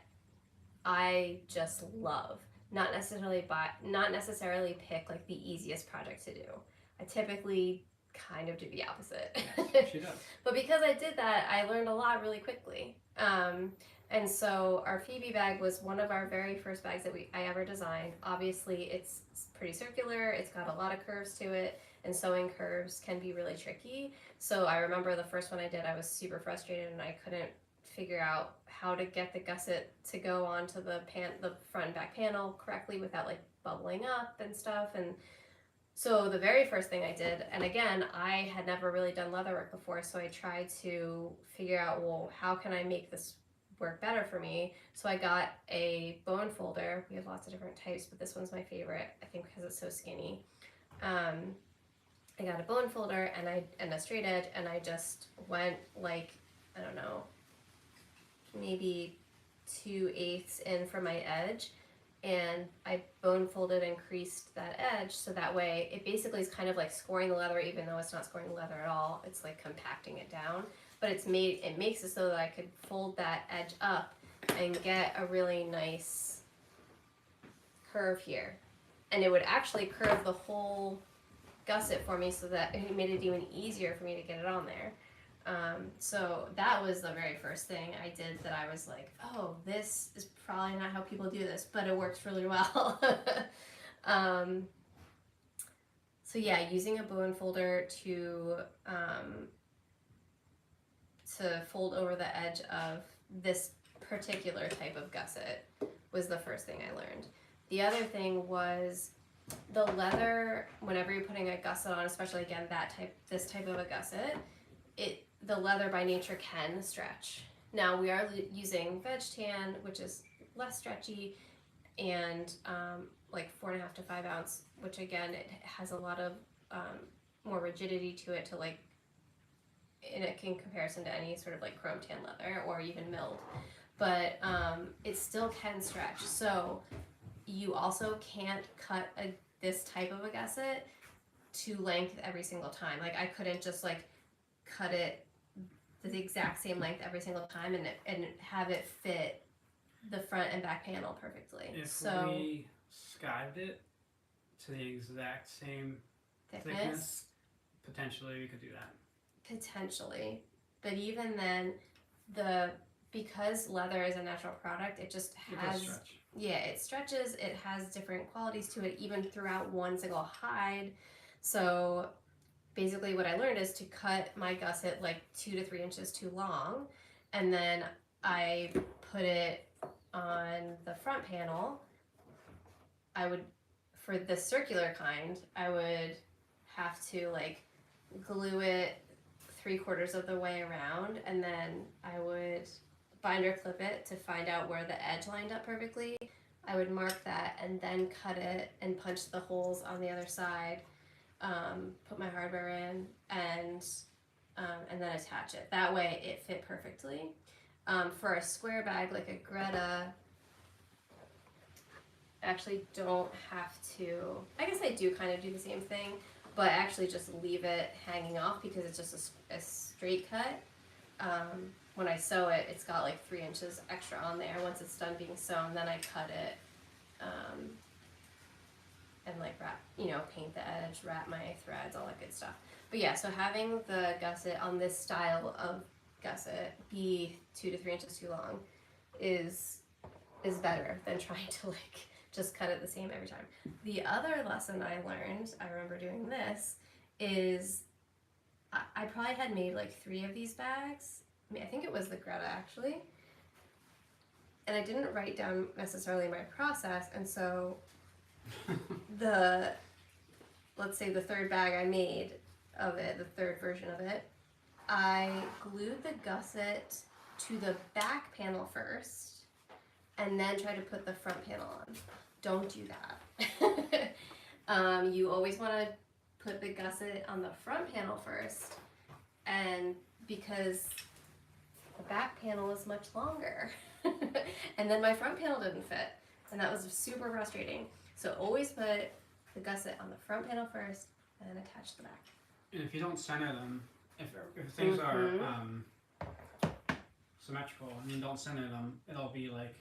I just love. Not necessarily pick like the easiest project to do. I typically kind of do the opposite. Yes, she does. But because I did that, I learned a lot really quickly. And so our Phoebe bag was one of our very first bags that I ever designed. Obviously, it's pretty circular. It's got a lot of curves to it, and sewing curves can be really tricky. So I remember the first one I did, I was super frustrated and I couldn't figure out how to get the gusset to go onto the front and back panel correctly without like bubbling up and stuff. And so the very first thing I did, and again, I had never really done leatherwork before, so I tried to figure out, well, how can I make this work better for me? So I got a bone folder. We have lots of different types, but this one's my favorite, I think because it's so skinny. I got a bone folder and a straight edge, and I just went like, I don't know, maybe 2/8 in from my edge, and I bone folded and creased that edge so that way it basically is kind of like scoring the leather, even though it's not scoring the leather at all. It's like compacting it down, but it makes it so that I could fold that edge up and get a really nice curve here, and it would actually curve the whole gusset for me, so that it made it even easier for me to get it on there. So that was the very first thing I did that I was like, oh, this is probably not how people do this, but it works really well. So yeah, using a bone folder to fold over the edge of this particular type of gusset was the first thing I learned. The other thing was the leather, whenever you're putting a gusset on, especially again this type of a gusset, the leather by nature can stretch. Now we are using veg tan, which is less stretchy, and like 4.5 to 5 ounce, which again it has a lot of more rigidity to it, in comparison to any sort of like chrome tan leather or even milled, but it still can stretch. So you also can't cut this type of a gusset to length every single time. Like I couldn't just like cut it the exact same length every single time and have it fit the front and back panel perfectly. If we skived it to the exact same thickness, potentially we could do that. Potentially, but even then, because leather is a natural product, it just has it stretches. It has different qualities to it, even throughout one single hide. So basically what I learned is to cut my gusset like 2 to 3 inches too long, and then I put it on the front panel. For the circular kind, I would have to like glue it 3/4 of the way around, and then I would binder clip it to find out where the edge lined up perfectly. I would mark that and then cut it and punch the holes on the other side, put my hardware in, and then attach it. That way it fit perfectly. For a square bag like a Greta, actually don't have to, I guess I do kind of do the same thing, but actually just leave it hanging off because it's just a straight cut. When I sew it, it's got like 3 inches extra on there. Once it's done being sewn, then I cut it and like wrap, paint the edge, wrap my threads, all that good stuff. But yeah, so having the gusset on this style of gusset be 2 to 3 inches too long is better than trying to like just cut it the same every time. The other lesson I learned, I remember doing this, is I probably had made like 3 of these bags. I think it was the Greta actually. And I didn't write down necessarily my process, and so let's say the third bag I made of it, the third version of it, I glued the gusset to the back panel first and then try to put the front panel on. Don't do that. You always want to put the gusset on the front panel first, and because the back panel is much longer. And then my front panel didn't fit, and that was super frustrating. So always put the gusset on the front panel first and then attach the back. And if you don't center them, if things are symmetrical and you don't center them, it'll be like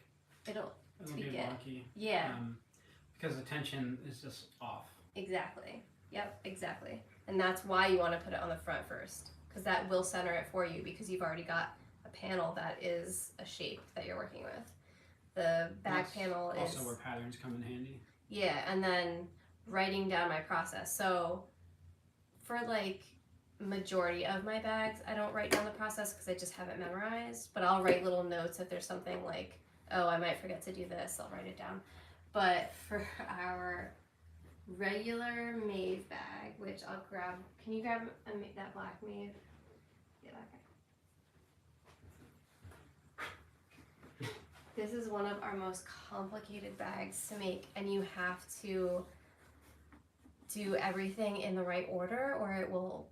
it'll be wonky. Yeah. Because the tension is just off. Exactly. Yep, exactly. And that's why you want to put it on the front first, because that will center it for you, because you've already got a panel that is a shape that you're working with. The back panel is also where patterns come in handy. Yeah, and then writing down my process. So for like majority of my bags, I don't write down the process because I just have it memorized, but I'll write little notes if there's something like, oh, I might forget to do this, I'll write it down. But for our regular Maeve bag, which I'll grab, can you grab that black Maeve? Yeah, okay. This is one of our most complicated bags to make, and you have to do everything in the right order or it won't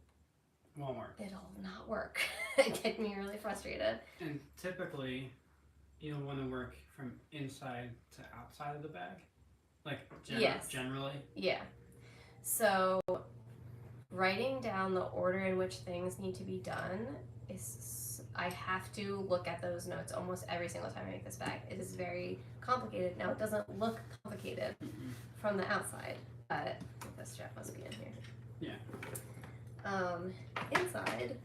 work. It'll not work. It gets me really frustrated. And typically, you'll want to work from inside to outside of the bag, like Yes. generally. Yeah. So writing down the order in which things need to be done is, I have to look at those notes almost every single time I make this bag. It is very complicated. Now it doesn't look complicated from the outside, but this strap must be in here. Yeah. Inside,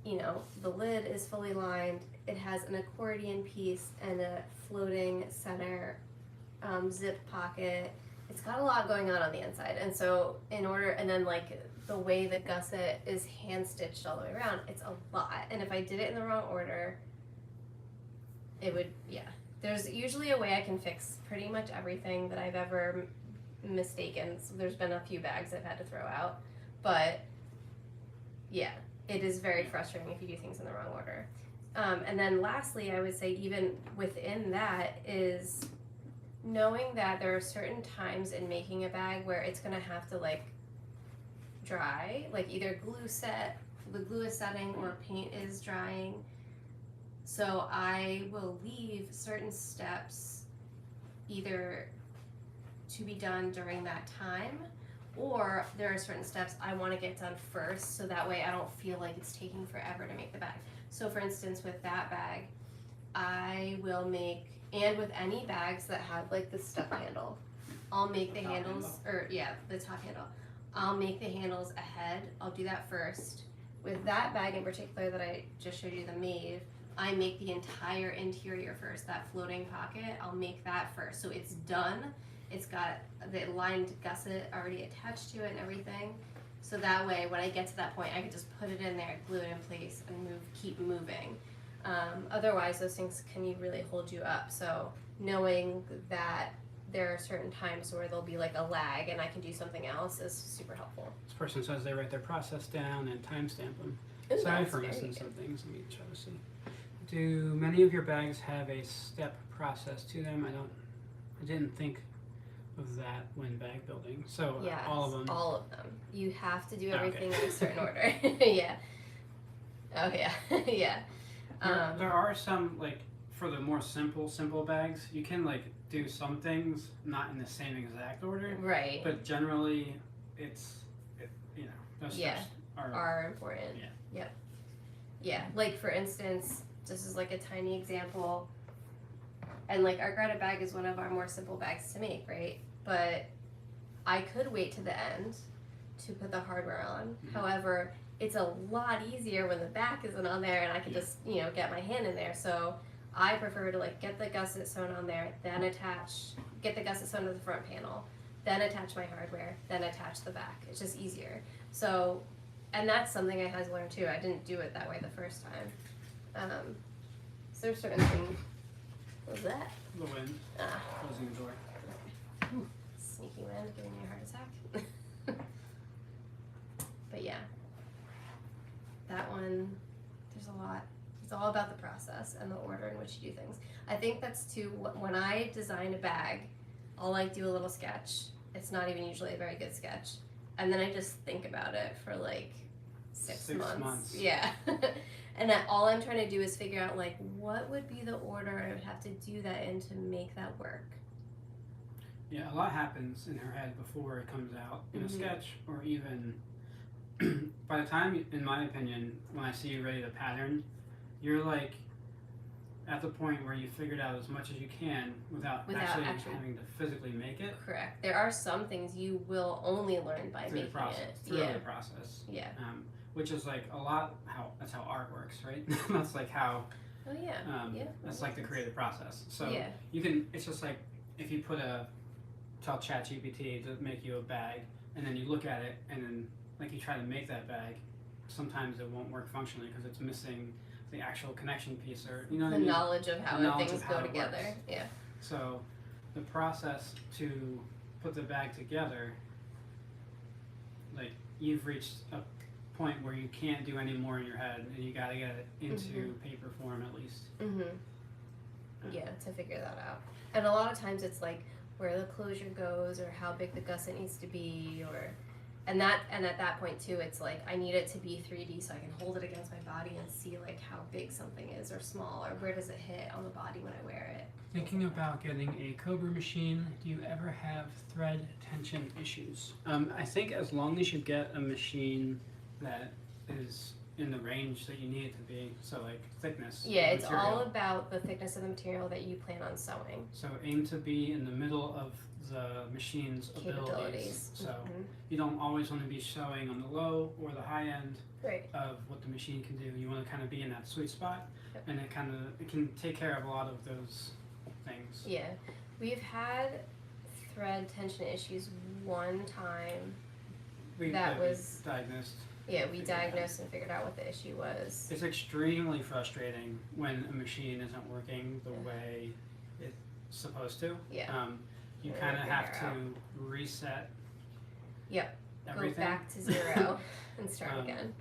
you know, the lid is fully lined. It has an accordion piece and a floating center zip pocket. It's got a lot going on the inside, and so and then like the way the gusset is hand stitched all the way around, it's a lot. And if I did it in the wrong order, it would, yeah. There's usually a way I can fix pretty much everything that I've ever mistaken. So there's been a few bags I've had to throw out, but yeah, it is very frustrating if you do things in the wrong order. And then lastly, I would say even within that is knowing that there are certain times in making a bag where it's gonna have to like dry, like either the glue is setting or paint is drying. So I will leave certain steps either to be done during that time, or there are certain steps I want to get done first, so that way I don't feel like it's taking forever to make the bag. So for instance, with that bag, I will make, and with any bags that have like the step handle, I'll make the handles, or yeah, the top handle. I'll make the handles ahead. I'll do that first. With that bag in particular that I just showed you, the Maeve, I make the entire interior first. That floating pocket, I'll make that first. So it's done. It's got the lined gusset already attached to it and everything. So that way, when I get to that point, I can just put it in there, glue it in place, and keep moving. Otherwise, those things can really hold you up. So knowing that there are certain times where there'll be like a lag and I can do something else is super helpful. This person says they write their process down and timestamp them. Ooh, Sorry that's for very missing good. some things. Let me try to see. Do many of your bags have a step process to them? I didn't think of that when bag building. So Yes, all of them. all of them. You have to do everything Okay. in a certain order. Yeah. Oh yeah. Yeah. There are some, like, for the more simple bags, you can like do some things not in the same exact order, Right. but generally those Yeah. steps Are important. Yeah. Yep. Yeah. Like for instance, this is like a tiny example. And like our Greta bag is one of our more simple bags to make, right? But I could wait to the end to put the hardware on. Mhm. However, it's a lot easier when the back isn't on there and I can just, get my hand in there. So I prefer to like get the gusset sewn on there, then get the gusset sewn to the front panel, then attach my hardware, then attach the back. It's just easier. So, and that's something I had to learn too. I didn't do it that way the first time. So there's certain things. What was that? The wind closing the door. Sneaky wind giving me a heart attack. But yeah, that one, there's a lot. It's all about the process and the order in which you do things. I think that's too, when I design a bag, I'll like do a little sketch. It's not even usually a very good sketch. And then I just think about it for like six months. Yeah. And all I'm trying to do is figure out like what would be the order I would have to do that in to make that work. Yeah, a lot happens in her head before it comes out in a sketch, or even by the time, in my opinion, when I see you ready to pattern, you're like at the point where you figured out as much as you can without actually having to physically make it. Correct. There are some things you will only learn by making it. Through the process. Yeah. Which is like a lot that's how art works, right? That's like how. Oh yeah. That's like the creative process. So yeah. you can. It's just like if you tell ChatGPT to make you a bag, and then you look at it, and then like you try to make that bag, sometimes it won't work functionally because it's missing the actual connection piece, or the what I mean? Knowledge of how things go together. Works. Yeah. So the process to put the bag together, like you've reached a point where you can't do any more in your head, and you got to get it into paper form at least. Yeah, to figure that out. And a lot of times it's like where the closure goes, or how big the gusset needs to be, or and at that point too, it's like I need it to be 3D so I can hold it against my body and see like how big something is or small, or where does it hit on the body when I wear it. Thinking about getting a Cobra machine, do you ever have thread tension issues? I think as long as you get a machine that is in the range that you need it to be, so like thickness. Yeah, of it's material. all about the thickness of the material that you plan on sewing. So aim to be in the middle of the machine's abilities. So you don't always want to be sewing on the low or the high end Right. of what the machine can do. You want to kind of be in that sweet spot, Yep. and it can take care of a lot of those things. Yeah, we've had thread tension issues one time. That was diagnosed. Yeah, we diagnosed and figured out what the issue was. It's extremely frustrating when a machine isn't working the way it's supposed to. Yeah. You Yeah, kind of figure have it to out. reset Yep. everything. Go back to 0 and start again.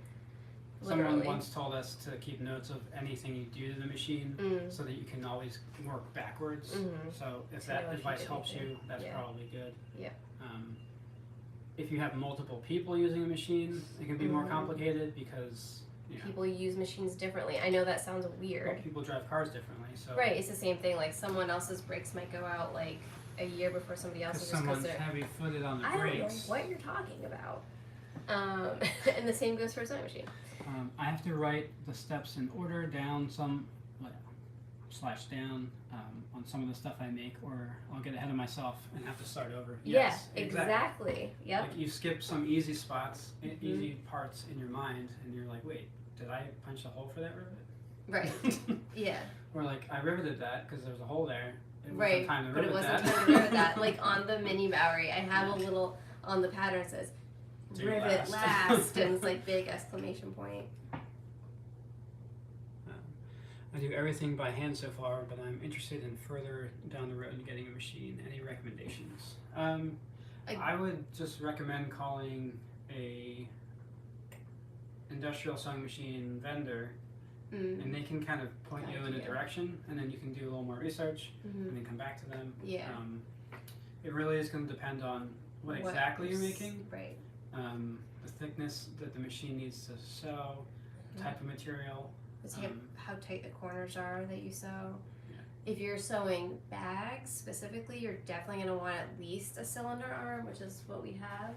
Someone Literally. once told us to keep notes of anything you do to the machine so that you can always work backwards. So if To know that if you advice did helps anything. you, that's Yeah. probably good. Yeah. If you have multiple people using a machine, it can be more complicated because People use machines differently. I know that sounds well, weird. people drive cars differently. So Right, it's the same thing. Like someone else's brakes might go out like a year before somebody because else's just because someone's they're. heavy-footed on the I don't know brakes. what you're talking about. And the same goes for a sewing machine. I have to write the steps in order down slash down on some of the stuff I make, or I'll get ahead of myself and have to start over. Yes, Yeah, exactly. Yep. Like you skip some easy spots, easy parts in your mind, and you're like, wait, did I punch a hole for that rivet? Right. Yeah. Or like, I riveted that because there's a hole there. It Right. wasn't time to But it rivet wasn't that. time to rivet that. Like on the mini Bowery, I have a little on the pattern that says Do rivet last. last and it's like big exclamation point. I do everything by hand so far, but I'm interested in further down the road getting a machine. Any recommendations? I would just recommend calling a industrial sewing machine vendor, and they can kind of point you in a direction, and then you can do a little more research, and then come back to them. Yeah. It really is going to depend on what exactly you're making, Right. the thickness that the machine needs to sew, type of material. How tight the corners are that you sew. Yeah. If you're sewing bags specifically, you're definitely going to want at least a cylinder arm, which is what we have,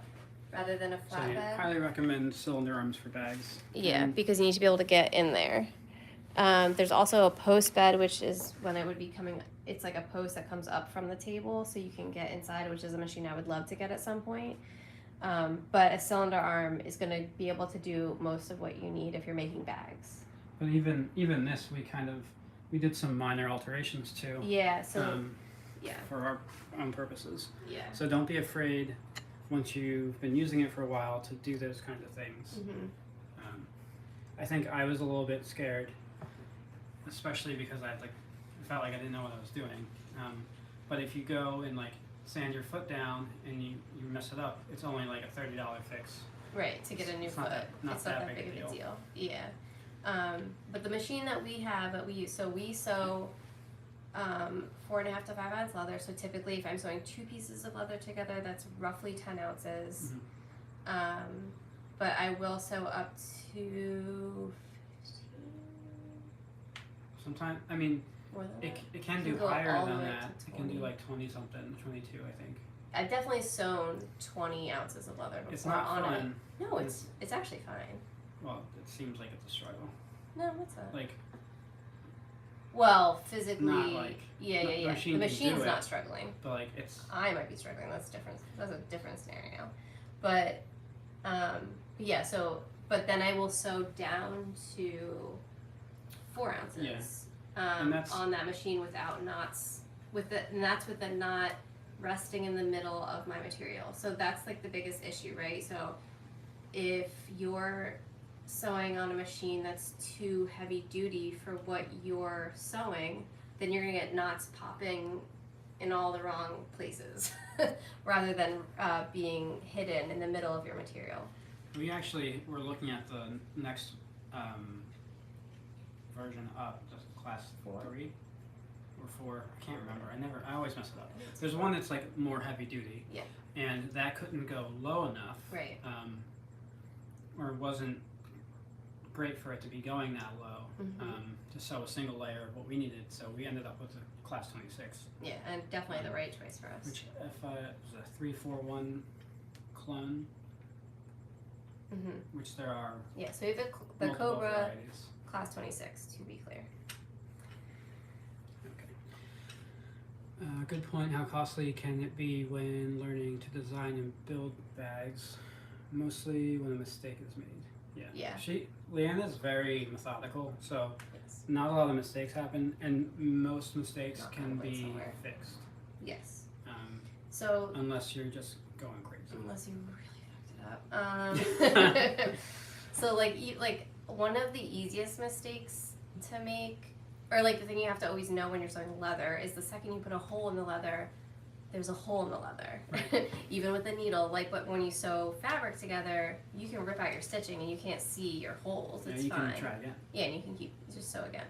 rather than a So I flatbed. highly recommend cylinder arms for bags. Yeah, because you need to be able to get in there. There's also a post bed, which is when it would be coming. It's like a post that comes up from the table, so you can get inside, which is a machine I would love to get at some point. But a cylinder arm is going to be able to do most of what you need if you're making bags. But even this, we did some minor alterations too. Yeah. So. Yeah. For our own purposes. Yeah. So don't be afraid once you've been using it for a while to do those kinds of things. I think I was a little bit scared, especially because I felt like I didn't know what I was doing. But if you go and sand your foot down and you mess it up, it's only like a $30 fix. Right, to get a new It's foot. not that big big a of a deal. Yeah. But the machine that we have that we use, so we sew 4.5 to 5 ounce leather. So typically, if I'm sewing 2 pieces of leather together, that's roughly 10 ounces. But I will sew up to 15. Sometimes, I mean, More than that. it can You do go higher all the than way that. to It can do 20. 20 something, 22, I think. I've definitely sewn 20 ounces of leather before It's not on fun. it. No, it's actually fine. Well, it seems like it's a struggle. No, what's that? Like, Well, physically, Not like- yeah. the machine The can do machine's it. not struggling. but it's I might be struggling. That's different. That's a different scenario. But, yeah. So, but then I will sew down to 4 ounces. And that's- On that machine without knots. And that's with the knot resting in the middle of my material. So that's like the biggest issue, right? So, if you're sewing on a machine that's too heavy duty for what you're sewing, then you're gonna get knots popping in all the wrong places rather than being hidden in the middle of your material. we actually were looking at the next version up, just class 3 or 4. I can't remember. I always mess it up. There's one that's like more heavy duty. Yeah. And that couldn't go low enough. Right. or wasn't great for it to be going that low to sew a single layer of what we needed. So we ended up with a class 26. Yeah, and definitely the right choice for us. Which if was a 341 clone, which there are. Yeah, so we have the multiple Cobra varieties. class 26 to be clear. Good point. How costly can it be when learning to design and build bags? Mostly when a mistake is made. Yeah. Leanna's very methodical, so Yes. not a lot of mistakes happen, and most mistakes Not can gonna wait be somewhere. fixed. Yes. So Unless you're just going crazy. unless you really fucked it up. So like one of the easiest mistakes to make, or like the thing you have to always know when you're sewing leather, is the second you put a hole in the leather, there's a hole in the leather. Right. Even with the needle, but when you sew fabric together, you can rip out your stitching and you can't see your holes. It's you fine. can try again. Yeah, and you can just sew again.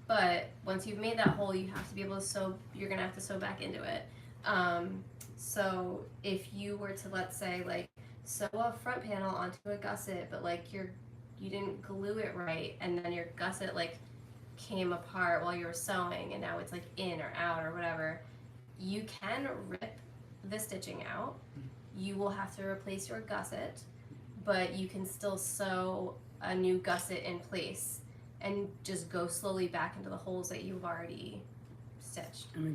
But once you've made that hole, you have to be able to sew. You're gonna have to sew back into it. So if you were to, let's say, like sew a front panel onto a gusset, but like you didn't glue it right, and then your gusset like came apart while you were sewing, and now it's like in or out or whatever, you can rip the stitching out. You will have to replace your gusset, but you can still sew a new gusset in place and just go slowly back into the holes that you've already stitched. And a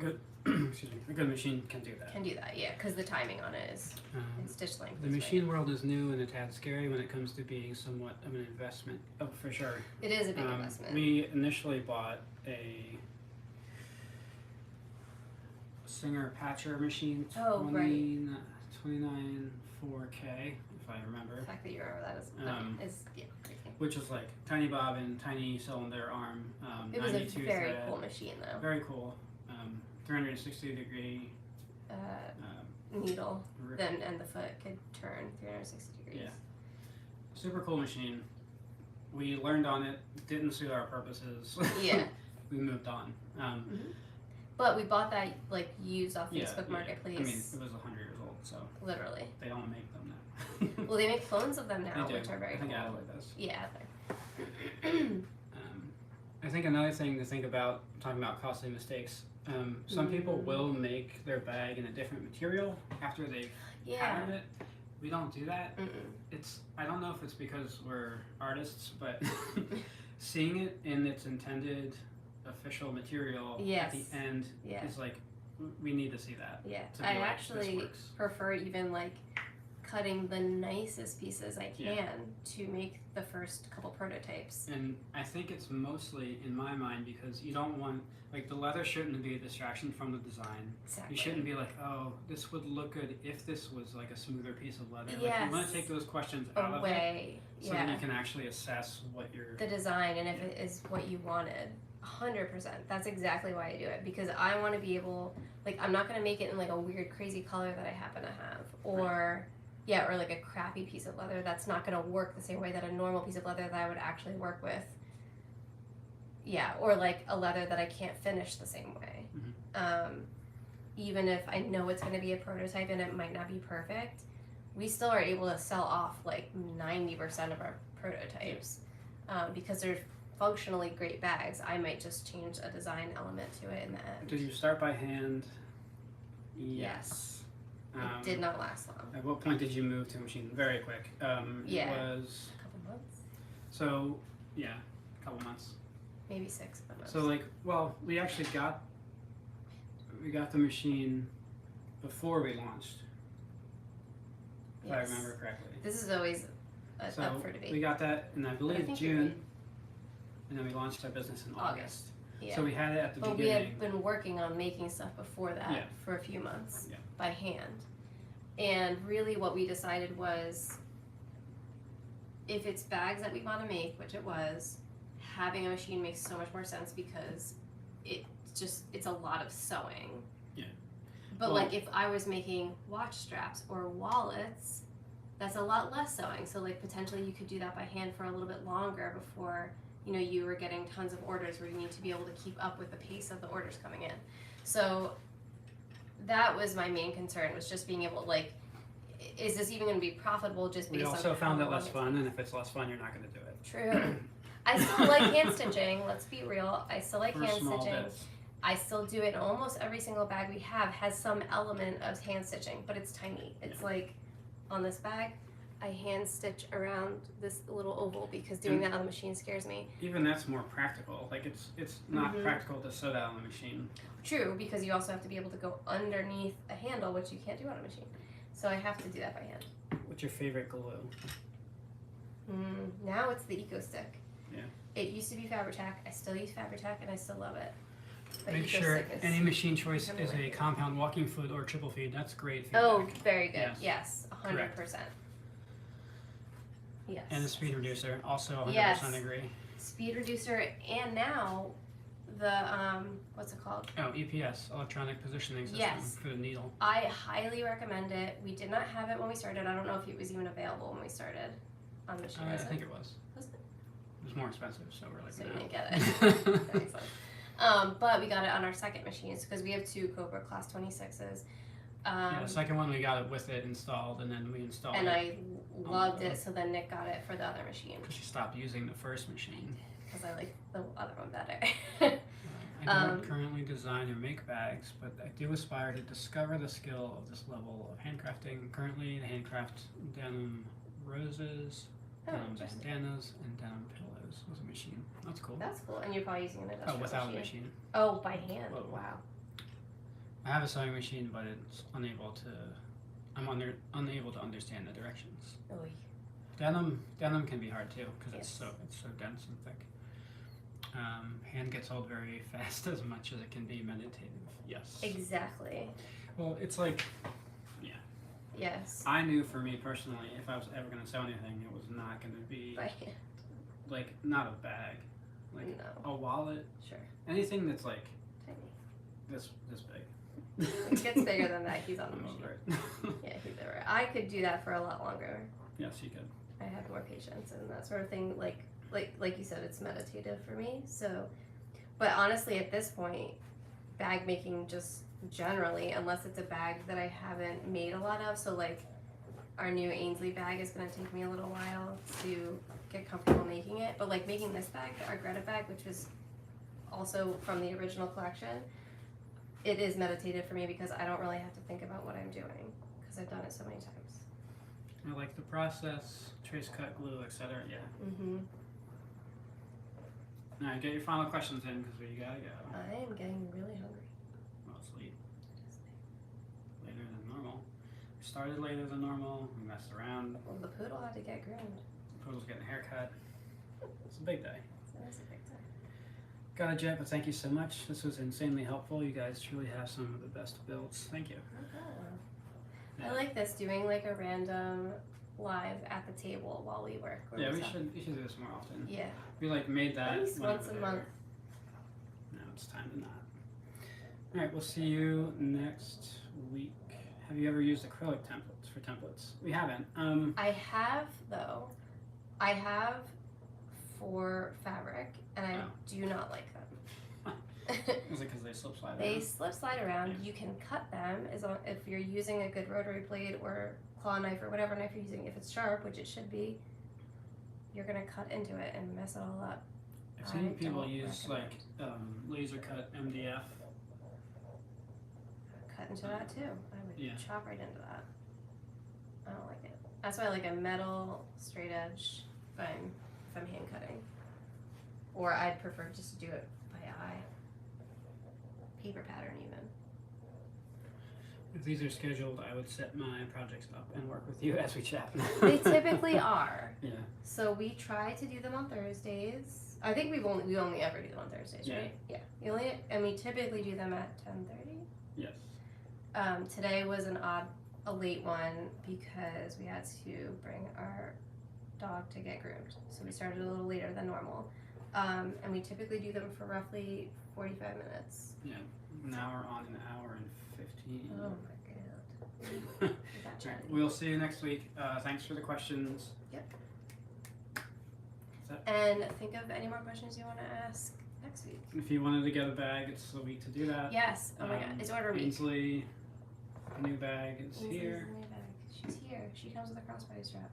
good machine can do that. Can do that, yeah, because the timing on it is and stitch length. The machine world is new and a tad scary when it comes to being somewhat of an investment. Oh, for sure. It is a big investment. We initially bought a Singer Patcher machine, 29 4K, if I remember. The fact that you remember that is crazy. Which is like tiny bobbin, tiny cylinder arm. It was a 92 very thread, cool machine though. Very cool. 360 degree needle, and the foot could turn 360 degrees. Yeah. Super cool machine. We learned on it, didn't suit our purposes. Yeah. We moved on. But we bought that like used off Facebook Marketplace. I mean, it was 100 years old, so literally. they don't make them now. Well, they make clones of them now, They do. which are very I think cool. Adelaide does. Yeah, I think another thing to think about, talking about costly mistakes, some people will make their bag in a different material after they've patterned it. We don't do that. I don't know if it's because we're artists, but seeing it in its intended official material at the end is like, we need to see that. Yeah, to be I like, actually this works. prefer even like cutting the nicest pieces I can to make the first couple prototypes. And I think it's mostly, in my mind, because you don't want, like, the leather shouldn't be a distraction from the design. Exactly. You shouldn't be like, oh, this would look good if this was like a smoother piece of leather. Yes. Like, you want to take those questions out away, of it so that you can actually assess what you're... the design, and if it is what you wanted. 100%. That's exactly why I do it, because I want to be able, like, I'm not going to make it in like a weird crazy color that I happen to have, or or like a crappy piece of leather that's not going to work the same way that a normal piece of leather that I would actually work with. Yeah, or like a leather that I can't finish the same way. Even if I know it's going to be a prototype and it might not be perfect, we still are able to sell off like 90% of our prototypes because they're functionally great bags. I might just change a design element to it in the end. Did you start by hand? Yes. It did not last long. At what point did you move to a machine? Very quick. It was... A couple months? So, a couple months. Maybe 6 months. So like, well, we actually got the machine before we launched, if I remember correctly. This is always up for debate. We got that in, I believe, you're June, right. And then we launched our business in August. Yeah. So we had it at the But beginning. we had been working on making stuff before that for a few months by hand. And really what we decided was, if it's bags that we want to make, which it was, having a machine makes so much more sense because it's a lot of sewing. Yeah. But like if I was making watch straps or wallets, that's a lot less sewing. So like potentially you could do that by hand for a little bit longer before you were getting tons of orders where you need to be able to keep up with the pace of the orders coming in. So that was my main concern, was just being able, like, is this even going to be profitable just based We on also found how it long less fun, and if it's less fun, you're not going to do it. True. I still like hand stitching. Let's be real. I still like For hand small stitching. bits. I still do it. Almost every single bag we have has some element of hand stitching, but it's tiny. It's like on this bag, I hand stitch around this little oval because doing that on the machine scares me. Even that's more practical. Like it's not practical to sew that on the machine. True, because you also have to be able to go underneath a handle, which you can't do on a machine. So I have to do that by hand. What's your favorite glue? Now it's the Eco Stick. Yeah. It used to be Fabri-Tac. I still use Fabri-Tac, and I still love it. But Make Eco sure Stick is any machine choice is everywhere. a compound walking foot or triple feed. That's great feedback. Oh, very good. Yes. Yes, 100%. Yes. And the speed reducer, also 100% Yes. agree. Speed reducer, and now the what's it called? Oh, EPS, electronic positioning system Yes. for the needle. I highly recommend it. We did not have it when we started. I don't know if it was even available when we started on the machine. I Was think it was. Was it? It was more expensive, so we're like, So no. you didn't get it. That makes sense. But we got it on our second machines because we have 2 Cobra Class 26s. Yeah, the second one we got it with it installed, and then we installed And it I loved it, so then Nick got it for the other machine because she stopped using the first machine. because I like the other one better. I don't currently design or make bags, but I do aspire to discover the skill of this level of handcrafting. Currently, I handcraft denim roses, denim Interesting. bandanas, and denim pillows with a machine. That's cool. That's cool. And you're probably using an industrial Oh, without machine. a machine. Oh, by hand. Whoa. Wow. I have a sewing machine, but it's unable to. I'm unable to understand the directions. Oy. Denim can be hard too because Yes. it's so dense and thick. Hand gets old very fast as much as it can be meditative. Yes. Exactly. Well, it's like Yes. I knew for me personally, if I was ever going to sew anything, it was not going to be By hand. like not a bag, like No. a wallet, Sure. anything that's like Tiny. this big. It gets bigger than that. He's on the I'm machine. over it. Yeah, he's over it. I could do that for a lot longer. Yes, you could. I have more patience and that sort of thing. Like you said, it's meditative for me. So, but honestly, at this point, bag making just generally, unless it's a bag that I haven't made a lot of. So like, our new Ainslie bag is going to take me a little while to get comfortable making it. But like making this bag, our Greta bag, which was also from the original collection, it is meditative for me because I don't really have to think about what I'm doing because I've done it so many times. I like the process, trace, cut, glue, etc. Yeah. Mm-hmm. All right, get your final questions in because we gotta go. I am getting really hungry. Well, it's late. Later than normal. We started later than normal. We messed around. Well, the poodle had to get groomed. Poodle's getting a haircut. It's a big day. So that's a big time. Got a jet, but thank you so much. This was insanely helpful. You guys truly have some of the best builds. Thank you. I like this, doing like a random live at the table while we work. Yeah, we should do this more often. Yeah. We like made that At least when once we a were month. there. Now it's time to not. All right, we'll see you next week. Have you ever used acrylic templates for templates? We haven't. I have though. I have for fabric, and I do not like them. Is it because they slip slide? They around? slip slide around. Yeah. You can cut them as long if you're using a good rotary blade or claw knife or whatever knife you're using. If it's sharp, which it should be, you're gonna cut into it and mess it all up. I've seen I people don't use recommend. like laser cut MDF. Cut into that too. I would Yeah. chop right into that. I don't like it. That's why I like a metal straight edge if I'm hand cutting. Or I'd prefer just to do it by eye. Paper pattern even. If these are scheduled, I would set my projects up and work with you as we chat. They typically are. Yeah. So we try to do them on Thursdays. I think we only ever do them on Thursdays, Yeah. right? Yeah. We typically do them at 10:30. Yes. Today was a late one because we had to bring our dog to get groomed. So we started a little later than normal. And we typically do them for roughly 45 minutes. Yeah. Now we're on an hour and 15. Oh my god. All Is that chatty? right, we'll see you next week. Thanks for the questions. Yep. Is that- And think of any more questions you want to ask next week. If you wanted to get a bag, it's the week to do that. Yes. Oh my god. It's order week. Ainslie, new bag is Ainslie's here. new bag. She's here. She comes with a crossbody strap.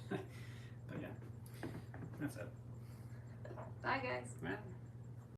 But yeah, that's it. Bye, guys. Well,